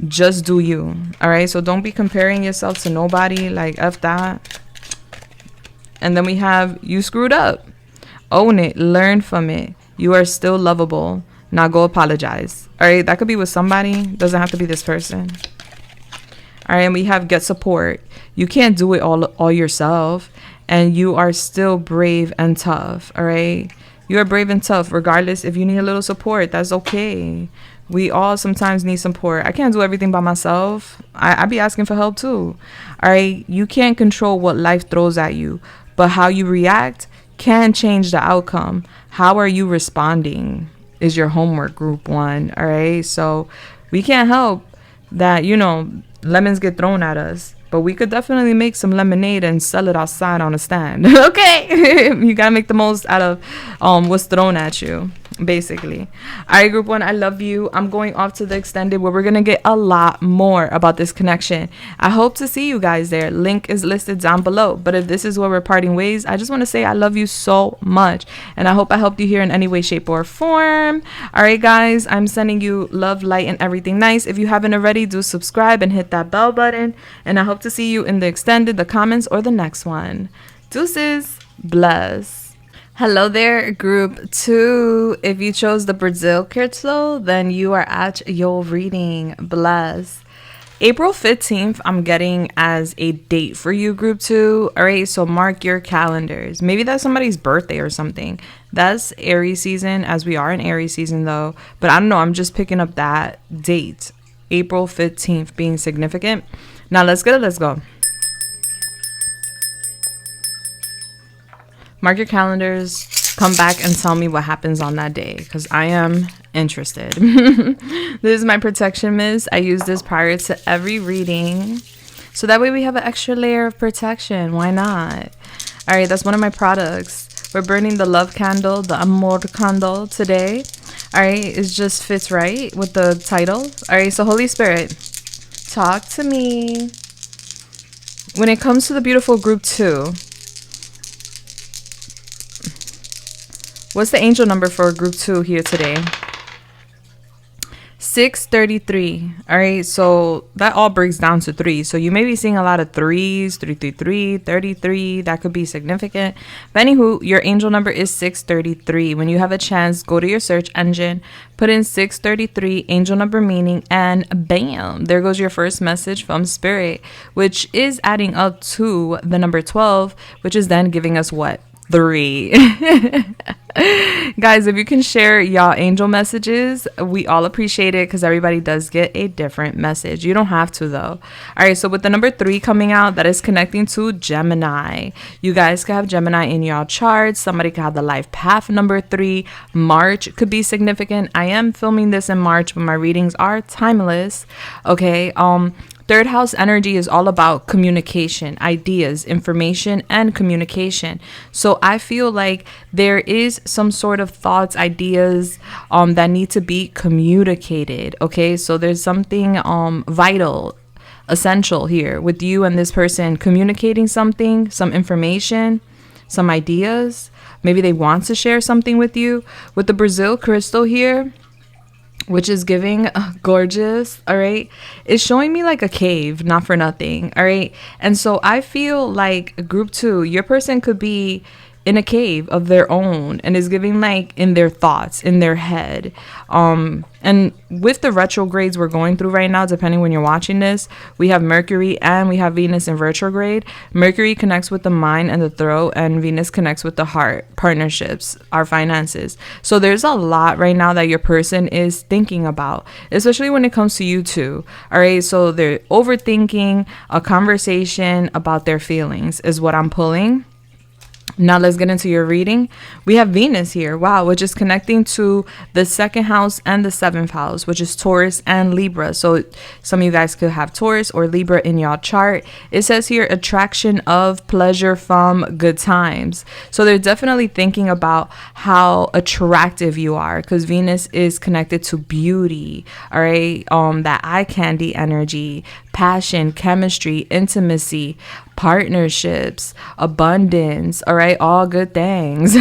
Just do you. All right, so don't be comparing yourself to nobody. Like, F that. And then we have you screwed up. Own it. Learn from it. You are still lovable. Now go apologize. All right, that could be with somebody. Doesn't have to be this person. All right, and we have get support. You can't do it all yourself, and you are still brave and tough. All right, you are brave and tough regardless. If you need a little support, that's okay. We all sometimes need support. I can't do everything by myself. I be asking for help too. All right, you can't control what life throws at you, but how you react can change the outcome. How are you responding is your homework, group 1. All right, so we can't help that, you know, lemons get thrown at us, but we could definitely make some lemonade and sell it outside on a stand. Okay. You gotta make the most out of what's thrown at you, basically. All right, group 1, I love you. I'm going off to the extended where we're gonna get a lot more about this connection. I hope to see you guys there. Link is listed down below. But if this is where we're parting ways, I just want to say I love you so much, and I hope I helped you here in any way, shape, or form. All right, guys, I'm sending you love, light, and everything nice. If you haven't already, do subscribe and hit that bell button, and I hope to see you in the extended, the comments, or the next one. Deuces. Bless. Hello there, group 2. If you chose the Brazil crystal, then you are at your reading. Bless. April 15th, I'm getting as a date for you, group 2. All right, so mark your calendars. Maybe that's somebody's birthday or something. That's Aries season, as we are in Aries season though. But I don't know, I'm just picking up that date. April 15th being significant. Now let's get it, let's go. Mark your calendars. Come back and tell me what happens on that day, because I am interested. This is my protection mist. I use this prior to every reading, so that way we have an extra layer of protection. Why not? All right, that's one of my products. We're burning the love candle, the amor candle today. All right, it just fits right with the title. All right, so Holy Spirit, talk to me. When it comes to the beautiful group 2, what's the angel number for group 2 here today? 633. All right, so that all breaks down to 3. So you may be seeing a lot of 3s, 333, 33. That could be significant. But anywho, your angel number is 633. When you have a chance, go to your search engine, put in 633, angel number meaning, and bam, there goes your first message from Spirit, which is adding up to the number 12, which is then giving us what? 3. Guys, if you can share y'all angel messages, we all appreciate it, because everybody does get a different message. You don't have to though. All right, so with the number 3 coming out, that is connecting to Gemini. You guys could have Gemini in y'all charts. Somebody could have the life path number 3. March could be significant. I am filming this in March, but my readings are timeless. Okay, third house energy is all about communication, ideas, information, and communication. So I feel like there is some sort of thoughts, ideas that need to be communicated. Okay, so there's something vital, essential here with you and this person communicating something, some information, some ideas. Maybe they want to share something with you. With the Brazil crystal here, which is giving gorgeous, all right, it's showing me like a cave, not for nothing, all right. And so I feel like group 2, your person could be in a cave of their own and is giving like in their thoughts, in their head. And with the retrogrades we're going through right now, depending when you're watching this, we have Mercury and we have Venus in retrograde. Mercury connects with the mind and the throat, and Venus connects with the heart, partnerships, our finances. So there's a lot right now that your person is thinking about, especially when it comes to you two. All right, so they're overthinking a conversation about their feelings is what I'm pulling. Now let's get into your reading. We have Venus here, wow, which is connecting to the second house and the seventh house, which is Taurus and Libra. So some of you guys could have Taurus or Libra in your chart. It says here attraction of pleasure from good times. So they're definitely thinking about how attractive you are, because Venus is connected to beauty, all right, that eye candy energy, passion, chemistry, intimacy, partnerships, abundance, all right, all good things.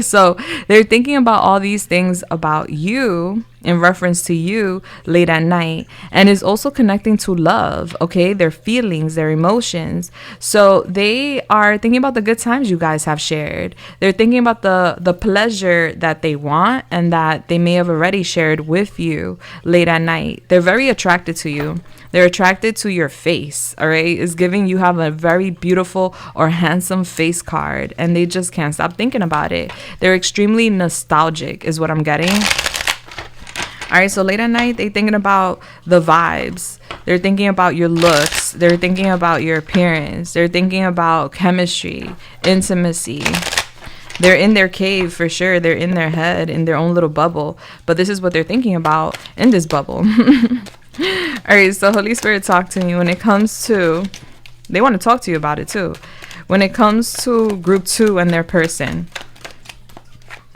So they're thinking about all these things about you in reference to you late at night, and is also connecting to love, okay, their feelings, their emotions. So they are thinking about the good times you guys have shared. They're thinking about the pleasure that they want and that they may have already shared with you late at night. They're very attracted to you. They're attracted to your face, all right? It's giving you have a very beautiful or handsome face card, and they just can't stop thinking about it. They're extremely nostalgic is what I'm getting. All right, so late at night, they're thinking about the vibes. They're thinking about your looks. They're thinking about your appearance. They're thinking about chemistry, intimacy. They're in their cave for sure. They're in their head, in their own little bubble. But this is what they're thinking about in this bubble. All right, so Holy Spirit, talk to me when it comes to, they want to talk to you about it too. When it comes to group 2 and their person,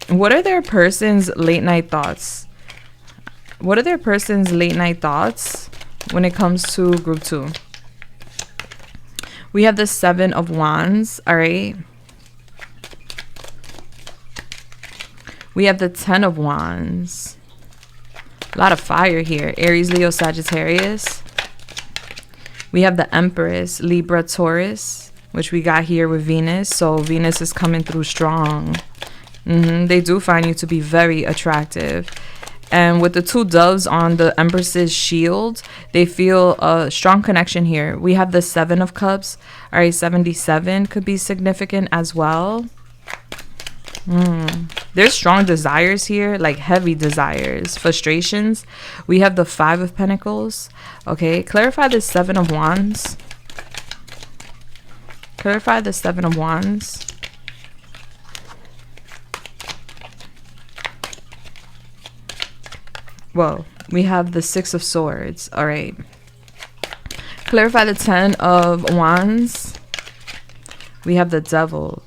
what are their person's late night thoughts? What are their person's late night thoughts when it comes to group 2? We have the 7 of Wands, all right? We have the 10 of Wands. A lot of fire here. Aries, Leo, Sagittarius. We have the Empress, Libra, Taurus, which we got here with Venus. So Venus is coming through strong. They do find you to be very attractive. And with the 2 doves on the Empress's shield, they feel a strong connection here. We have the 7 of Cups. All right, 77 could be significant as well. There's strong desires here, like heavy desires, frustrations. We have the 5 of Pentacles. Okay, clarify the 7 of Wands. Clarify the 7 of Wands. Whoa, we have the 6 of Swords. All right. Clarify the 10 of Wands. We have the Devil.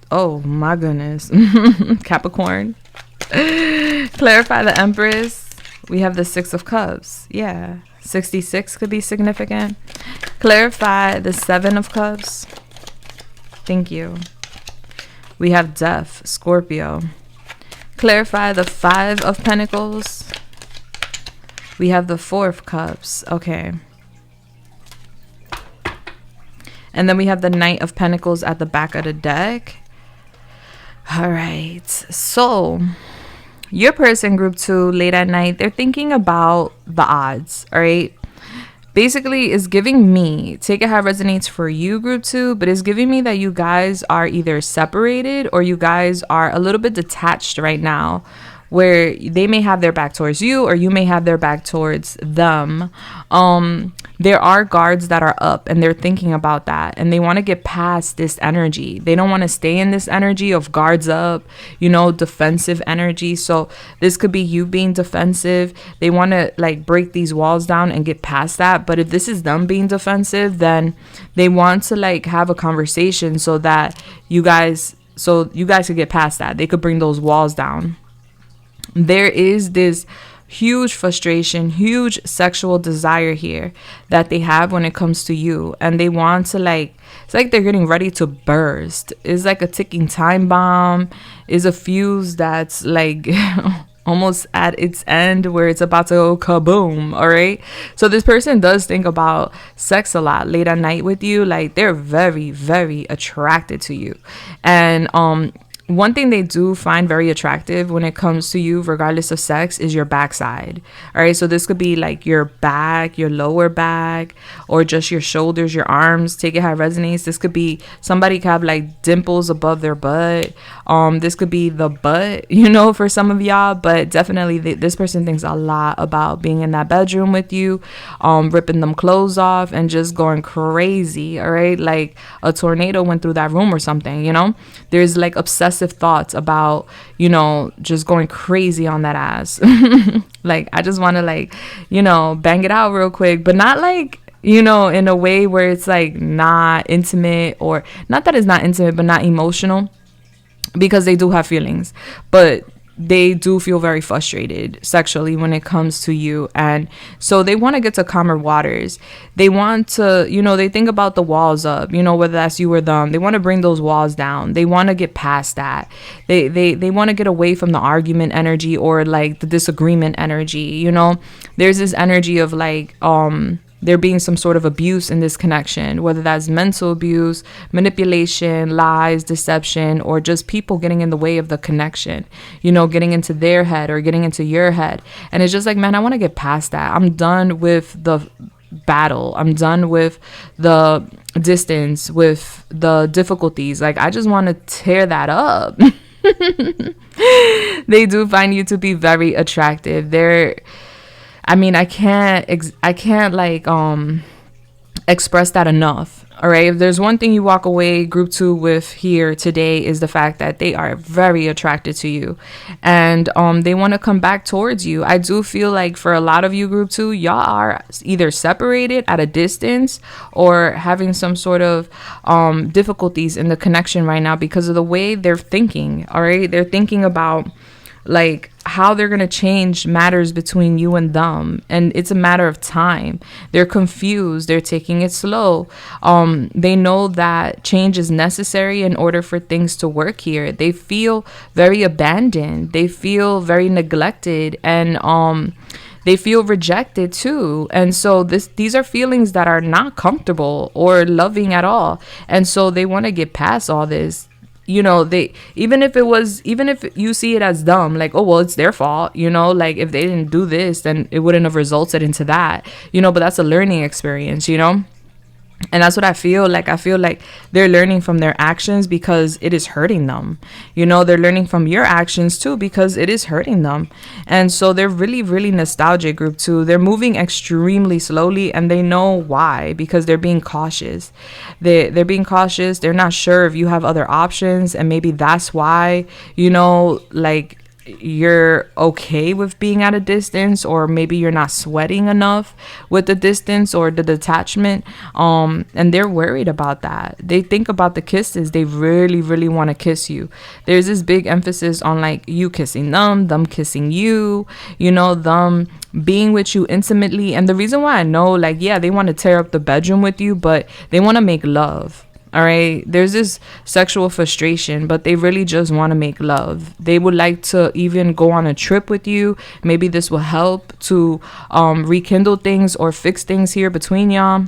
Oh my goodness. Capricorn. Clarify the Empress. We have the 6 of Cups. Yeah. 66 could be significant. Clarify the 7 of Cups. Thank you. We have Death, Scorpio. Clarify the 5 of Pentacles. We have the 4 of Cups. Okay. And then we have the Knight of Pentacles at the back of the deck. All right. So your person, group 2, late at night, they're thinking about the odds. All right. Basically, it's giving me, take it how it resonates for you, group 2, but it's giving me that you guys are either separated or you guys are a little bit detached right now where they may have their back towards you, or you may have their back towards them. There are guards that are up, and they're thinking about that, and they want to get past this energy. They don't want to stay in this energy of guards up, you know, defensive energy. So this could be you being defensive. They want to like break these walls down and get past that. But if this is them being defensive, then they want to like have a conversation so that you guys could get past that. They could bring those walls down. There is this huge frustration, huge sexual desire here that they have when it comes to you, and they want to like, it's like they're getting ready to burst. It's like a ticking time bomb. Is a fuse that's like almost at its end, where it's about to go kaboom. All right, so this person does think about sex a lot late at night with you. Like, they're very, very attracted to you. And one thing they do find very attractive when it comes to you, regardless of sex, is your backside. All right. So this could be like your back, your lower back, or just your shoulders, your arms. Take it how it resonates. This could be somebody could have like dimples above their butt. This could be the butt, you know, for some of y'all. But definitely this person thinks a lot about being in that bedroom with you, ripping them clothes off and just going crazy. All right. Like a tornado went through that room or something, you know. There's like obsessive thoughts about, you know, just going crazy on that ass. Like, I just want to like, you know, bang it out real quick, but not like, you know, in a way where it's like not intimate, or not that it's not intimate, but not emotional, because they do have feelings, but they do feel very frustrated sexually when it comes to you. And so they want to get to calmer waters. They want to, you know, they think about the walls up, you know, whether that's you or them. They want to bring those walls down. They want to get past that. They want to get away from the argument energy, or like the disagreement energy. You know, there's this energy of like, there being some sort of abuse in this connection, whether that's mental abuse, manipulation, lies, deception, or just people getting in the way of the connection, you know, getting into their head or getting into your head. And it's just like, man, I want to get past that. I'm done with the battle. I'm done with the distance, with the difficulties. Like, I just want to tear that up. They do find you to be very attractive. I can't like express that enough. All right. If there's one thing you walk away group 2 with here today, is the fact that they are very attracted to you, and they want to come back towards you. I do feel like for a lot of you group 2, y'all are either separated at a distance, or having some sort of difficulties in the connection right now because of the way they're thinking. All right. They're thinking about like how they're going to change matters between you and them, and it's a matter of time. They're confused. They're taking it slow. They know that change is necessary in order for things to work here. They feel very abandoned. They feel very neglected, and they feel rejected too. And so these are feelings that are not comfortable or loving at all. And so they want to get past all this. You know, even if you see it as dumb, like, oh, well, it's their fault, you know, like if they didn't do this, then it wouldn't have resulted into that, you know, but that's a learning experience, you know. And that's what I feel like. I feel like they're learning from their actions because it is hurting them. You know, they're learning from your actions too because it is hurting them. And so they're really, really nostalgic group 2. They're moving extremely slowly, and they know why, because they're being cautious. They're being cautious. They're not sure if you have other options, and maybe that's why, you know, like, you're okay with being at a distance, or maybe you're not sweating enough with the distance or the detachment, and they're worried about that. They think about the kisses. They really, really want to kiss you. There's this big emphasis on like you kissing them kissing you, you know, them being with you intimately. And the reason why I know, like, yeah, they want to tear up the bedroom with you, but they want to make love. All right. There's this sexual frustration, but they really just want to make love. They would like to even go on a trip with you. Maybe this will help to rekindle things or fix things here between y'all.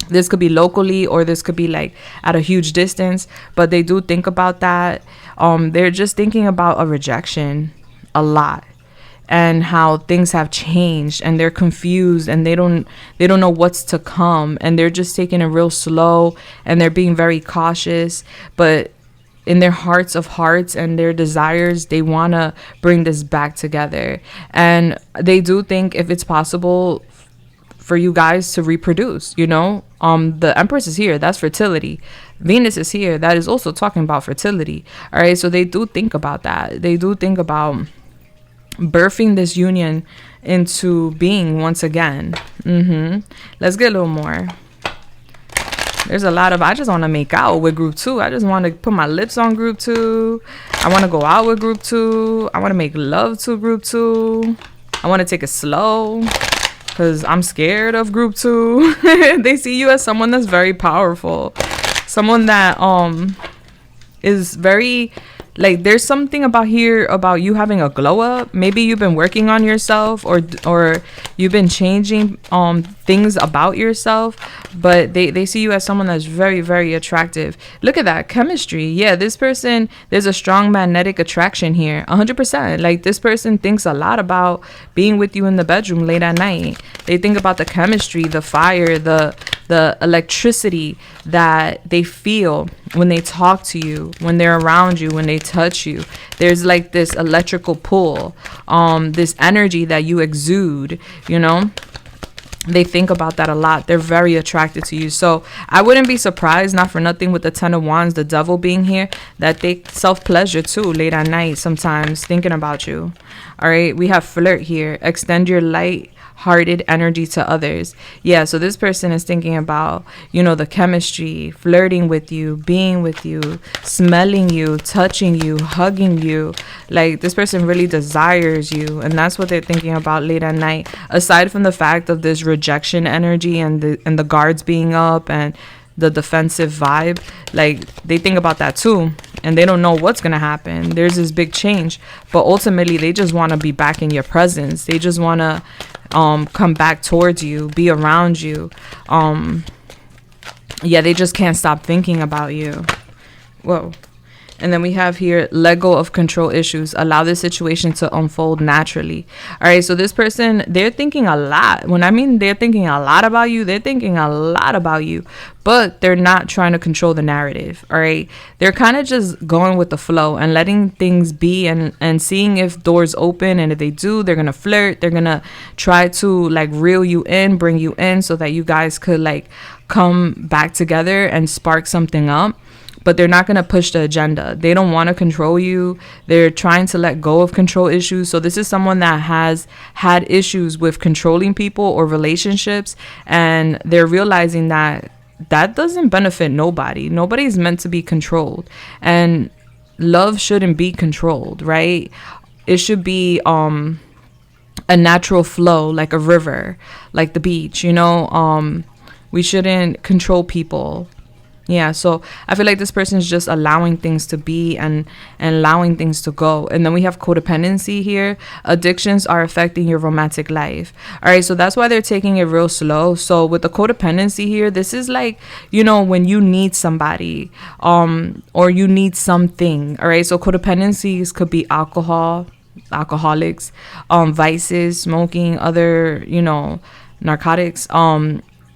This could be locally, or this could be like at a huge distance, but they do think about that. They're just thinking about a rejection a lot, and how things have changed, and they're confused, and they don't know what's to come, and they're just taking it real slow, and they're being very cautious. But in their hearts of hearts and their desires, they want to bring this back together. And they do think if it's possible for you guys to reproduce, you know. The Empress is here, that's fertility. Venus is here, that is also talking about fertility. All right, so they do think about that. They do think about birthing this union into being once again. Let's get a little more. There's a lot of, I just want to make out with group 2. I just want to put my lips on group 2. I want to go out with group 2. I want to make love to group 2. I want to take it slow because I'm scared of group 2. They see you as someone that's very powerful. Someone that is very, like, there's something about here about you having a glow up. Maybe you've been working on yourself, or you've been changing things about yourself, but they see you as someone that's very, very attractive. Look at that chemistry. Yeah, this person, there's a strong magnetic attraction here, 100%. Like, this person thinks a lot about being with you in the bedroom late at night. They think about the chemistry, the fire, the electricity that they feel when they talk to you, when they're around you, when they touch you. There's like this electrical pull, this energy that you exude, you know. They think about that a lot. They're very attracted to you. So I wouldn't be surprised, not for nothing, with the 10 of Wands, the devil being here, that they self-pleasure too late at night sometimes, thinking about you. All right, we have flirt here. Extend your light-hearted energy to others. Yeah, so this person is thinking about, you know, the chemistry, flirting with you, being with you, smelling you, touching you, hugging you. Like, this person really desires you, and that's what they're thinking about late at night. Aside from the fact of this rejection energy and the guards being up and the defensive vibe, like, they think about that too, and they don't know what's gonna happen. There's this big change, but ultimately they just want to be back in your presence. They just want to come back towards you, be around you. Yeah, they just can't stop thinking about you. Whoa. And then we have here, let go of control issues. Allow the situation to unfold naturally. All right, so this person, they're thinking a lot. When I mean they're thinking a lot about you, they're thinking a lot about you. But they're not trying to control the narrative, all right? They're kind of just going with the flow and letting things be and seeing if doors open. And if they do, they're going to flirt. They're going to try to, like, reel you in, bring you in so that you guys could, like, come back together and spark something up. But they're not going to push the agenda. They don't want to control you. They're trying to let go of control issues. So this is someone that has had issues with controlling people or relationships. And they're realizing that that doesn't benefit nobody. Nobody's meant to be controlled. And love shouldn't be controlled, right? It should be a natural flow, like a river, like the beach, you know. We shouldn't control people. Yeah, so I feel like this person is just allowing things to be and allowing things to go. And then we have codependency here. Addictions are affecting your romantic life. All right, so that's why they're taking it real slow. So with the codependency here, this is like, you know, when you need somebody or you need something. All right, so codependencies could be alcoholics, vices, smoking, other, you know, narcotics.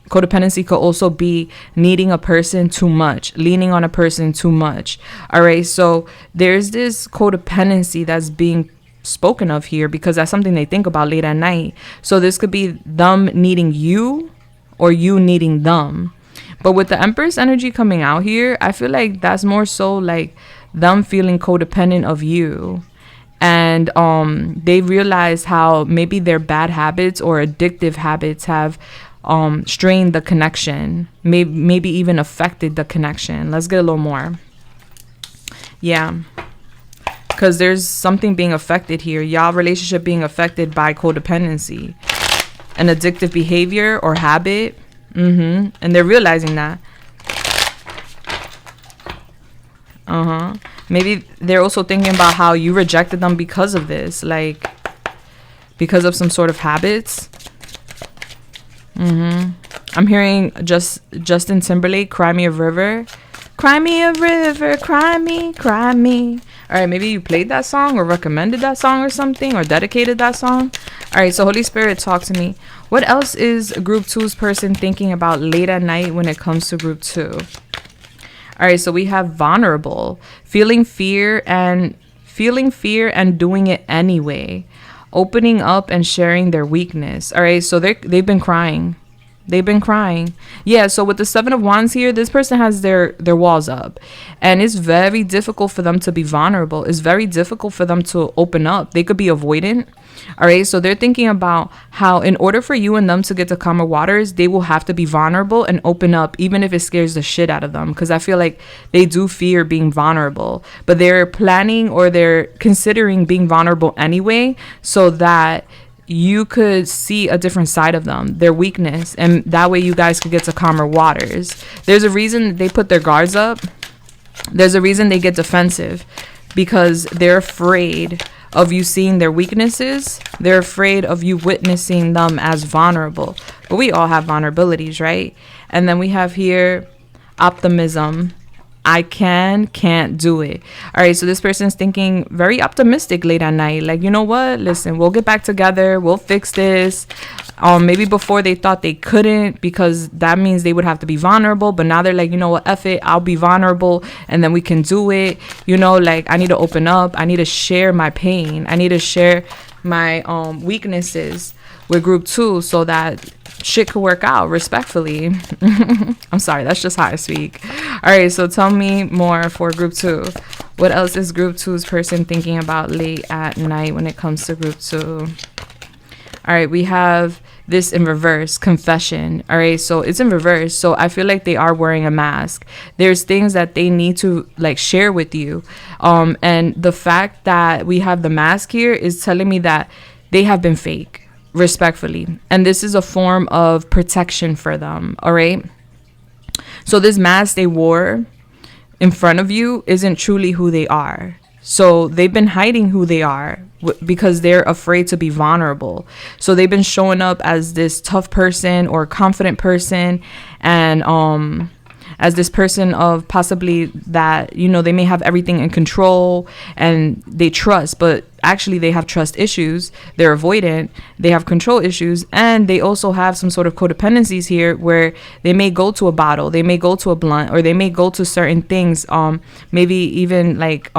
Codependency could also be needing a person too much, leaning on a person too much. All right, so there's this codependency that's being spoken of here because that's something they think about late at night. So this could be them needing you or you needing them. But with the Empress energy coming out here, I feel like that's more so like them feeling codependent of you. And they realize how maybe their bad habits or addictive habits have strained the connection, maybe even affected the connection. Let's get a little more. Yeah, because there's something being affected here. Y'all relationship being affected by codependency, an addictive behavior or habit. And they're realizing that. Maybe they're also thinking about how you rejected them because of this, like because of some sort of habits. I'm hearing Justin Timberlake, Cry Me a River. Cry me a river, cry me, cry me. All right, maybe you played that song or recommended that song or something or dedicated that song. All right, so Holy Spirit, talk to me. What else is Group 2's person thinking about late at night when it comes to Group 2? All right, so we have vulnerable, feeling fear and doing it anyway, opening up and sharing their weakness. All right, so they've been crying. They've been crying. Yeah, so with the 7 of Wands here, this person has their walls up. And it's very difficult for them to be vulnerable. It's very difficult for them to open up. They could be avoidant. All right, so they're thinking about how in order for you and them to get to calmer waters, they will have to be vulnerable and open up, even if it scares the shit out of them. Because I feel like they do fear being vulnerable. But they're planning or they're considering being vulnerable anyway, so that you could see a different side of them, their weakness, and that way you guys could get to calmer waters. There's a reason they put their guards up. There's a reason they get defensive, because they're afraid of you seeing their weaknesses. They're afraid of you witnessing them as vulnerable. But we all have vulnerabilities, right? And then we have here optimism. I can't do it. All right, so this person's thinking very optimistic late at night. Like, you know what? Listen, we'll get back together. We'll fix this. Maybe before they thought they couldn't, because that means they would have to be vulnerable. But now they're like, you know what? F it. I'll be vulnerable and then we can do it. You know, like I need to open up. I need to share my pain. I need to share my weaknesses with group 2 so that shit could work out respectfully. I'm sorry, that's just how I speak. All right, so tell me more for group 2. What else is group 2's person thinking about late at night when it comes to group 2? All right, we have this in reverse, confession. All right, so it's in reverse. So I feel like they are wearing a mask. There's things that they need to like share with you. And the fact that we have the mask here is telling me that they have been fake, respectfully, and this is a form of protection for them. All right, so this mask they wore in front of you isn't truly who they are. So they've been hiding who they are because they're afraid to be vulnerable. So they've been showing up as this tough person or confident person, and as this person of possibly that, you know, they may have everything in control and they trust, but actually they have trust issues. They're avoidant. They have control issues, and they also have some sort of codependencies here where they may go to a bottle, they may go to a blunt, or they may go to certain things, maybe even like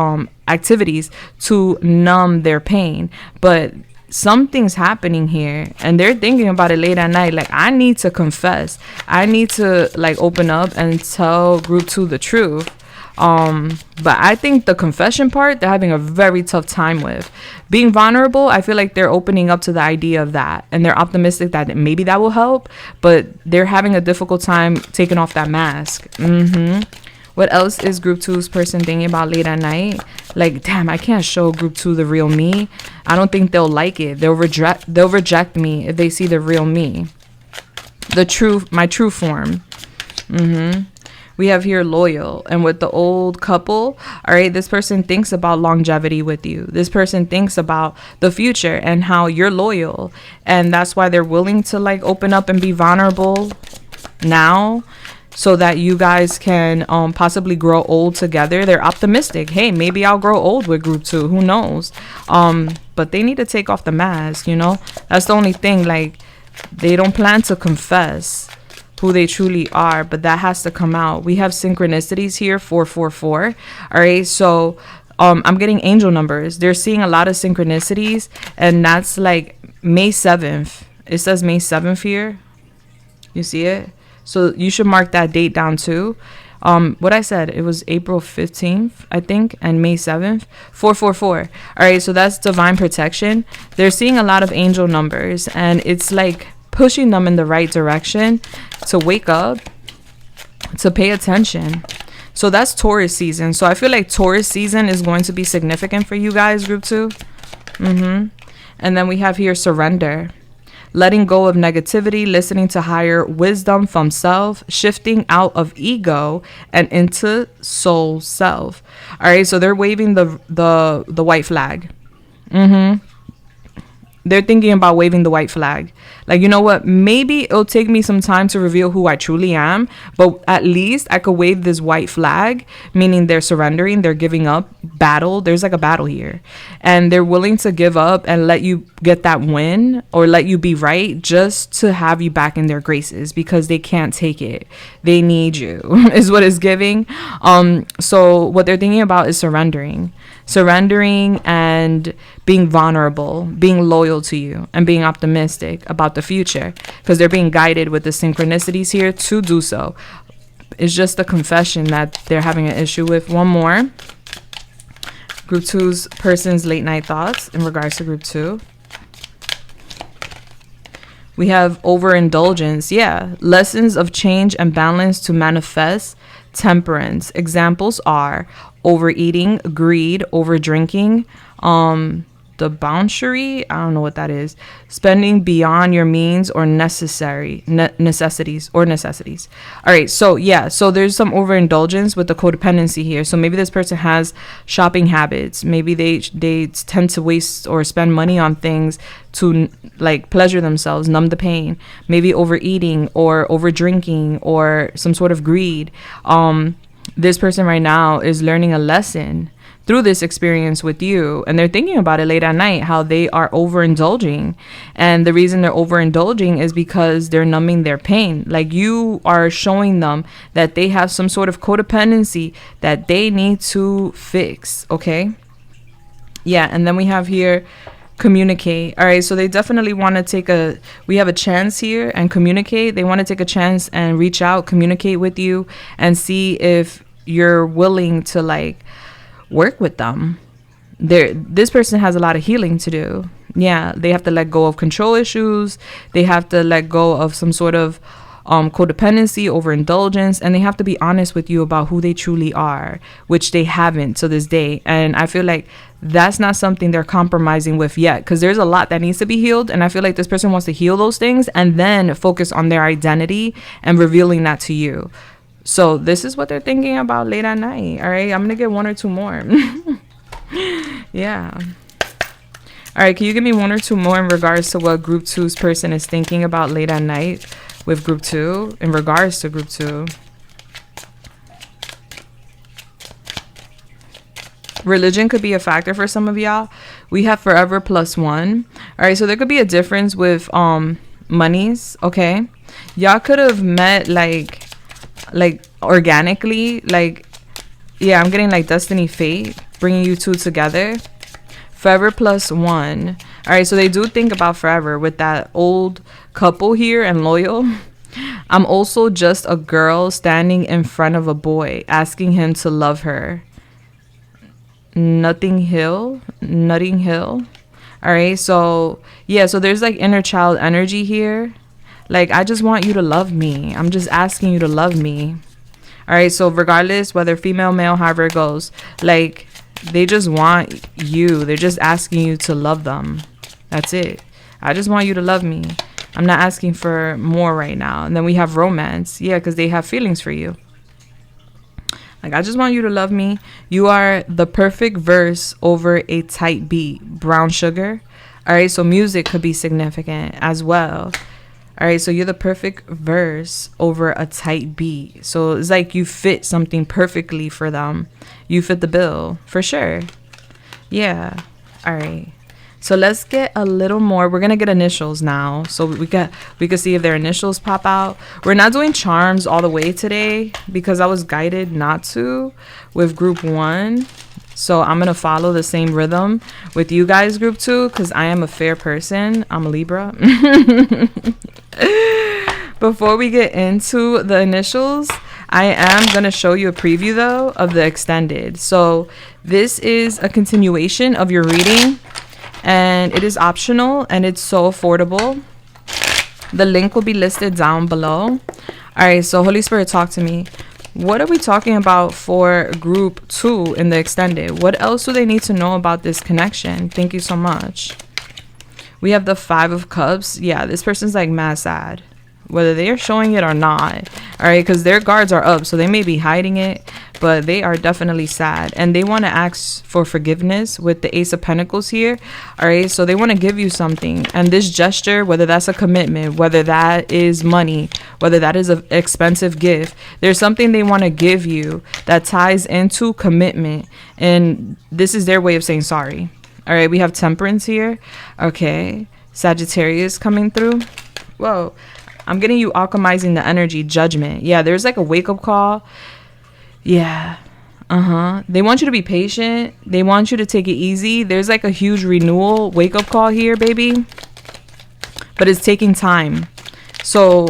activities to numb their pain. But something's happening here, and they're thinking about it late at night. Like, I need to confess. I need to like open up and tell group 2 the truth. But I think the confession part, they're having a very tough time with. Being vulnerable, I feel like they're opening up to the idea of that, and they're optimistic that maybe that will help, but they're having a difficult time taking off that mask. What else is group 2's person thinking about late at night? Like, damn, I can't show group 2 the real me. I don't think they'll like it. They'll reject me if they see the real me, my true form. We have here loyal, and with the old couple, all right, this person thinks about longevity with you. This person thinks about the future and how you're loyal, and that's why they're willing to like open up and be vulnerable now, so that you guys can possibly grow old together. They're optimistic. Hey, maybe I'll grow old with group 2. Who knows? But they need to take off the mask, you know? That's the only thing. Like, they don't plan to confess who they truly are, but that has to come out. We have synchronicities here, 444. All right, so I'm getting angel numbers. They're seeing a lot of synchronicities, and that's like May 7th. It says May 7th here. You see it? So you should mark that date down too. What I said, it was April 15th, I think, and May 7th, 444. All right, so that's divine protection. They're seeing a lot of angel numbers, and it's like pushing them in the right direction to wake up, to pay attention. So that's Taurus season. So I feel like Taurus season is going to be significant for you guys, group 2. And then we have here surrender. Letting go of negativity, listening to higher wisdom from self, shifting out of ego and into soul self. All right, so they're waving the white flag. they're thinking about waving the white flag. Like, you know what? Maybe it'll take me some time to reveal who I truly am, but at least I could wave this white flag, meaning they're surrendering, they're giving up. Battle. There's like a battle here. And they're willing to give up and let you get that win or let you be right just to have you back in their graces because they can't take it. They need you, is what it's giving. So what they're thinking about is surrendering and being vulnerable, being loyal to you, and being optimistic about the future because they're being guided with the synchronicities here to do so. It's just a confession that they're having an issue with. One more. Group 2's person's late night thoughts in regards to group 2. We have overindulgence. Yeah. Lessons of change and balance to manifest temperance. Examples are overeating, greed, overdrinking, debauchery, I don't know what that is, spending beyond your means or necessities. All right, so yeah, so there's some overindulgence with the codependency here. So maybe this person has shopping habits. Maybe they tend to waste or spend money on things to like pleasure themselves, numb the pain. Maybe overeating or overdrinking or some sort of greed. This person right now is learning a lesson through this experience with you, and they're thinking about it late at night, how they are overindulging. And the reason they're overindulging is because they're numbing their pain. Like, you are showing them that they have some sort of codependency that they need to fix. Okay, yeah. And then we have here communicate. All right, so they definitely want to we have a chance here and communicate. They want to take a chance and reach out, communicate with you, and see if you're willing to like work with them. This person has a lot of healing to do. Yeah, they have to let go of control issues. They have to let go of some sort of codependency, overindulgence, and they have to be honest with you about who they truly are, which they haven't to this day. And I feel like that's not something they're compromising with yet, because there's a lot that needs to be healed. And I feel like this person wants to heal those things and then focus on their identity and revealing that to you. So this is what they're thinking about late at night. All right, I'm gonna get one or two more. Yeah. All right, can you give me one or two more in regards to what group 2's person is thinking about late at night with group 2 in regards to group 2? Religion could be a factor for some of y'all. We have forever +1. All right, so there could be a difference with monies. Okay, y'all could have met like organically, like, yeah, I'm getting like destiny, fate bringing you two together. Forever +1. All right, so they do think about forever with that old couple here and loyal. I'm also just a girl standing in front of a boy asking him to love her. Notting Hill. All right, so yeah, so there's like inner child energy here. Like, I just want you to love me. I'm just asking you to love me. All right, so regardless whether female, male, however it goes, like, they just want you. They're just asking you to love them. That's it. I just want you to love me. I'm not asking for more right now. And then we have romance. Yeah, because they have feelings for you. Like, I just want you to love me. You are the perfect verse over a tight beat. Brown sugar. All right, so music could be significant as well. All right, so you're the perfect verse over a tight beat. So it's like you fit something perfectly for them. You fit the bill for sure. Yeah. All right. So let's get a little more. We're going to get initials now. So we can see if their initials pop out. We're not doing charms all the way today because I was guided not to with group 1. So I'm going to follow the same rhythm with you guys, group 2, because I am a fair person. I'm a Libra. Before we get into the initials, I am going to show you a preview, though, of the extended. So this is a continuation of your reading, and it is optional, and it's so affordable. The link will be listed down below. All right, so Holy Spirit, talk to me. What are we talking about for group 2 in the extended? What else do they need to know about this connection? Thank you so much. We have the 5 of Cups. Yeah, this person's like mad sad, whether they are showing it or not. All right, because their guards are up, so they may be hiding it, but they are definitely sad, and they want to ask for forgiveness with the Ace of Pentacles here. All right, so they want to give you something, and this gesture, whether that's a commitment, whether that is money, whether that is an expensive gift, there's something they want to give you that ties into commitment, and this is their way of saying sorry. All right, we have Temperance here. Okay, Sagittarius coming through. Whoa, I'm getting you alchemizing the energy. Judgment. Yeah, there's like a wake-up call. Yeah. They want you to be patient. They want you to take it easy. There's like a huge renewal wake-up call here, baby. But it's taking time. So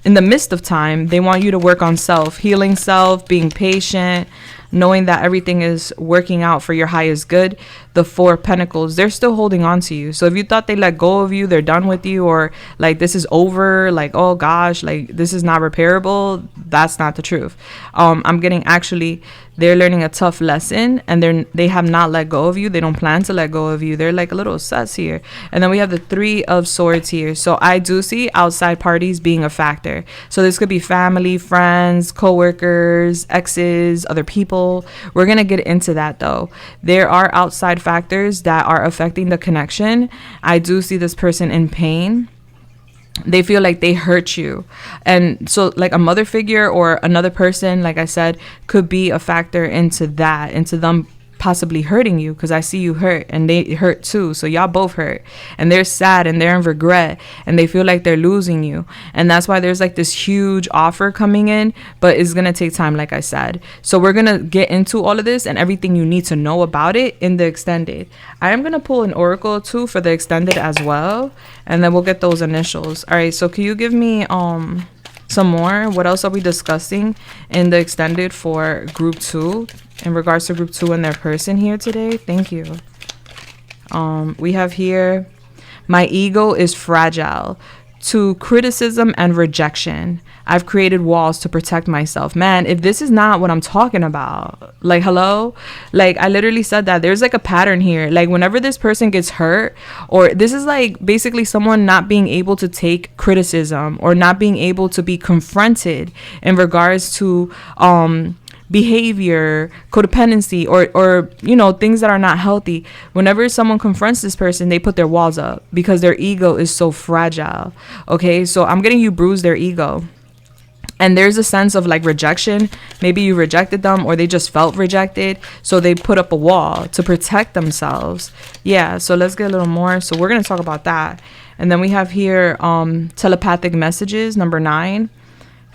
in the midst of time, they want you to work on self, healing self, being patient, knowing that everything is working out for your highest good. The Four of Pentacles, they're still holding on to you. So if you thought they let go of you, they're done with you, or like this is over, like, oh gosh, like this is not repairable, that's not the truth. I'm getting, actually, they're learning a tough lesson, and they have not let go of you. They don't plan to let go of you. They're like a little sus here. And then we have the Three of Swords here. So I do see outside parties being a factor. So this could be family, friends, co-workers, exes, other people. We're gonna get into that though. There are outside factors that are affecting the connection. I do see this person in pain. They feel like they hurt you, and so like a mother figure or another person, like I said, could be a factor into that, into them possibly hurting you, because I see you hurt and they hurt too. So y'all both hurt, and they're sad and they're in regret, and they feel like they're losing you, and that's why there's like this huge offer coming in, but it's gonna take time, like I said. So we're gonna get into all of this and everything you need to know about it in the extended. I am gonna pull an oracle too for the extended as well, and then we'll get those initials. All right, so can you give me some more? What else are we discussing in the extended for group 2 in regards to group 2 and their person here today? Thank you. We have here, my ego is fragile to criticism and rejection. I've created walls to protect myself. Man, if this is not what I'm talking about, like, hello, like I literally said that there's like a pattern here. Like whenever this person gets hurt, or this is like basically someone not being able to take criticism or not being able to be confronted in regards to behavior, codependency, or you know, things that are not healthy. Whenever someone confronts this person, they put their walls up because their ego is so fragile. Okay, so I'm getting you bruise their ego. And there's a sense of like rejection. Maybe you rejected them, or they just felt rejected, so they put up a wall to protect themselves. Yeah, so let's get a little more. So we're going to talk about that. And then we have here telepathic messages, number 9,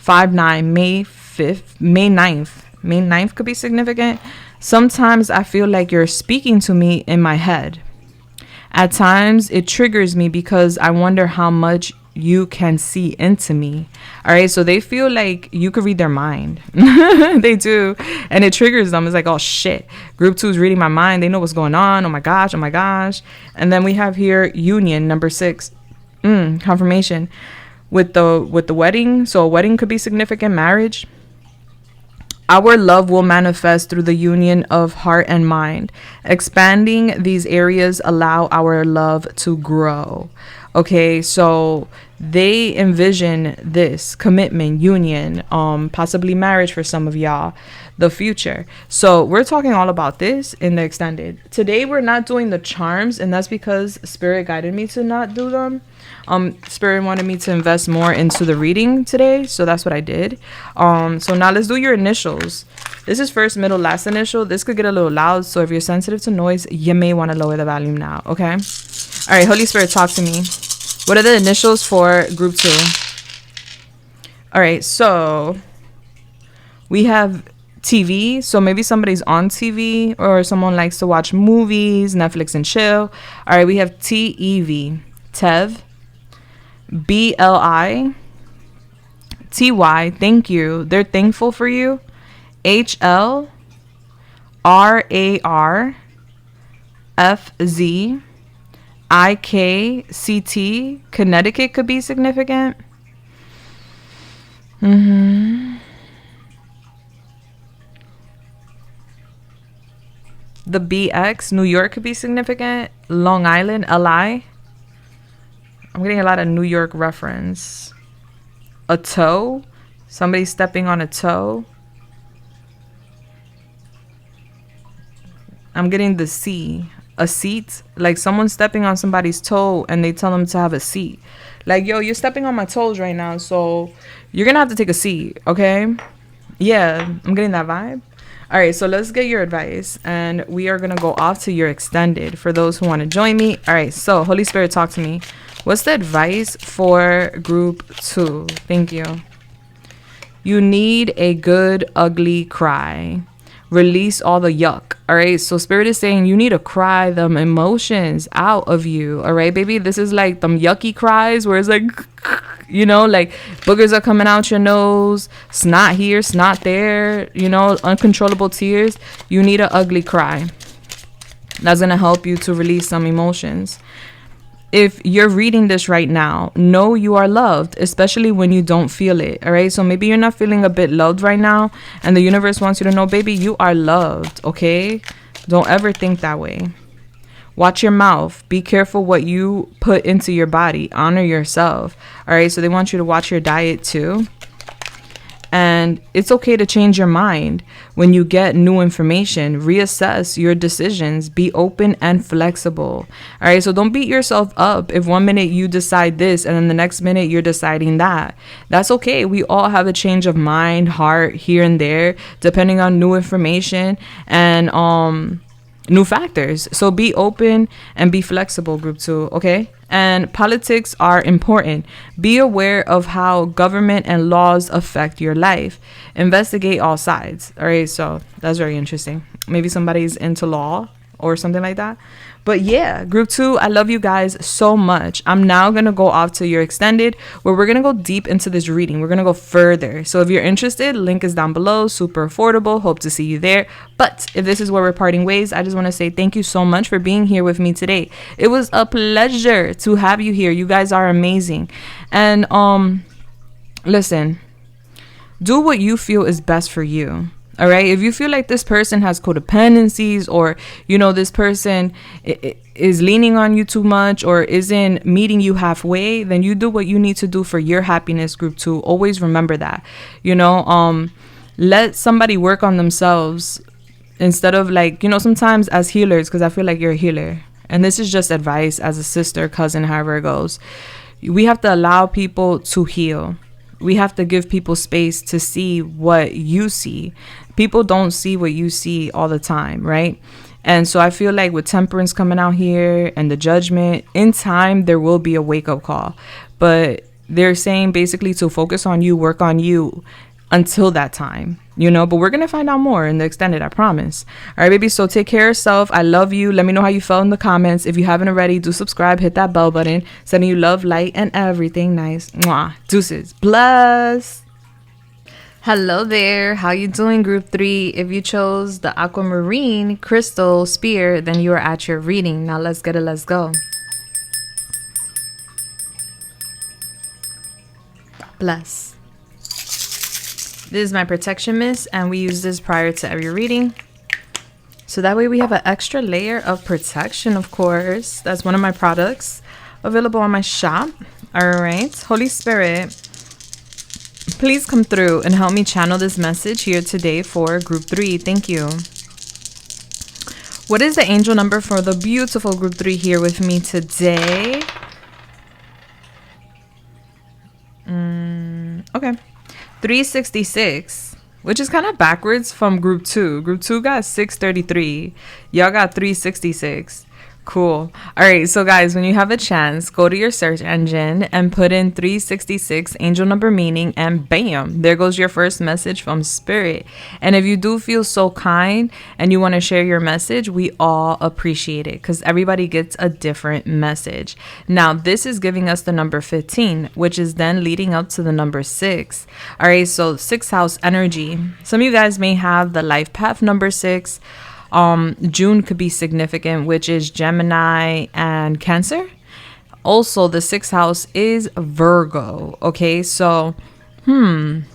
5-9, May 5th, May 9th. May 9th could be significant. Sometimes I feel like you're speaking to me in my head. At times it triggers me because I wonder how much you can see into me. All right, so they feel like you could read their mind. They do, and it triggers them. It's like, oh shit, group 2 is reading my mind. They know what's going on. Oh my gosh, oh my gosh. And then we have here union, number 6, confirmation with the wedding. So a wedding could be significant, marriage. Our love will manifest through the union of heart and mind. Expanding these areas allow our love to grow. Okay, so they envision this commitment, union, possibly marriage for some of y'all, the future. So we're talking all about this in the extended. Today we're not doing the charms, and that's because Spirit guided me to not do them. Spirit wanted me to invest more into the reading today, so that's what I did. So now let's do your initials. This is first, middle, last initial. This could get a little loud, so if you're sensitive to noise, you may want to lower the volume now, okay? All right, Holy Spirit, talk to me. What are the initials for group 2? All right, so we have TV. So maybe somebody's on TV, or someone likes to watch movies, Netflix and chill. All right, we have TEV, Tev, BLI, TY, thank you. They're thankful for you. HL, RAR, FZ, IKCT, Connecticut could be significant. The BX, New York could be significant. Long Island, LI. I'm getting a lot of New York reference. A toe, Somebody stepping on a toe. I'm getting the C. A seat. Like someone stepping on somebody's toe and they tell them to have a seat. Like, yo, you're stepping on my toes right now, so you're gonna have to take a seat, okay? Yeah, I'm getting that vibe. All right, so let's get your advice, and we are gonna go off to your extended for those who want to join me. All right, so Holy Spirit, talk to me. What's the advice for group 2? Thank you. You need a good ugly cry. Release all the yuck. All right, so Spirit is saying you need to cry them emotions out of you. All right, baby, this is like them yucky cries where it's like, you know, like boogers are coming out your nose, snot here, snot there, you know, uncontrollable tears. You need an ugly cry. That's gonna help you to release some emotions. If you're reading this right now, know you are loved, especially when you don't feel it. All right. So maybe you're not feeling a bit loved right now, and the universe wants you to know, baby, you are loved. Okay. Don't ever think that way. Watch your mouth. Be careful what you put into your body. Honor yourself. All right. So they want you to watch your diet too. And it's okay to change your mind when you get new information. Reassess your decisions. Be open and flexible. All right. So don't beat yourself up if 1 minute you decide this and then the next minute you're deciding that. That's okay. We all have a change of mind, heart here and there, depending on new information and new factors. So be open and be flexible, group 2. Okay. And politics are important. Be aware of how government and laws affect your life. Investigate all sides. All right. So that's very interesting. Maybe somebody's into law or something like that. But yeah, group 2, I love you guys so much. I'm now going to go off to your extended where we're going to go deep into this reading. We're going to go further. So if you're interested, link is down below. Super affordable. Hope to see you there. But if this is where we're parting ways, I just want to say thank you so much for being here with me today. It was a pleasure to have you here. You guys are amazing. And listen, do what you feel is best for you. All right. If you feel like this person has codependencies or, you know, this person is leaning on you too much or isn't meeting you halfway, then you do what you need to do for your happiness, group 2. Always remember that, you know, let somebody work on themselves instead of like, you know, sometimes as healers, because I feel like you're a healer. And this is just advice as a sister, cousin, however it goes. We have to allow people to heal. We have to give people space to see what you see. People don't see what you see all the time, right? And so I feel like with temperance coming out here and the judgment, in time, there will be a wake-up call. But they're saying basically to focus on you, work on you until that time, you know, but we're going to find out more in the extended, I promise. All right, baby. So take care of yourself. I love you. Let me know how you felt in the comments. If you haven't already, do subscribe, hit that bell button. Sending you love, light, and everything nice. Mwah. Deuces. Bless. Hello there. How you doing, group 3? If you chose the aquamarine crystal spear, then you are at your reading. Now let's get it. Let's go. Bless. This is my protection mist, and we use this prior to every reading. So that way we have an extra layer of protection, of course. That's one of my products available on my shop. All right. Holy Spirit, please come through and help me channel this message here today for group 3. Thank you. What is the angel number for the beautiful group 3 here with me today? Okay. 366, which is kind of backwards from group 2. Group 2 got 633. Y'all got 366. Cool. All right. So guys, when you have a chance, go to your search engine and put in 366 angel number meaning, and bam, there goes your first message from Spirit. And if you do feel so kind and you want to share your message, we all appreciate it because everybody gets a different message. Now, this is giving us the number 15, which is then leading up to the number 6. All right. So 6th house energy. Some of you guys may have the life path number 6. June could be significant, which is Gemini and Cancer. Also, the 6th house is Virgo. Okay, so I'm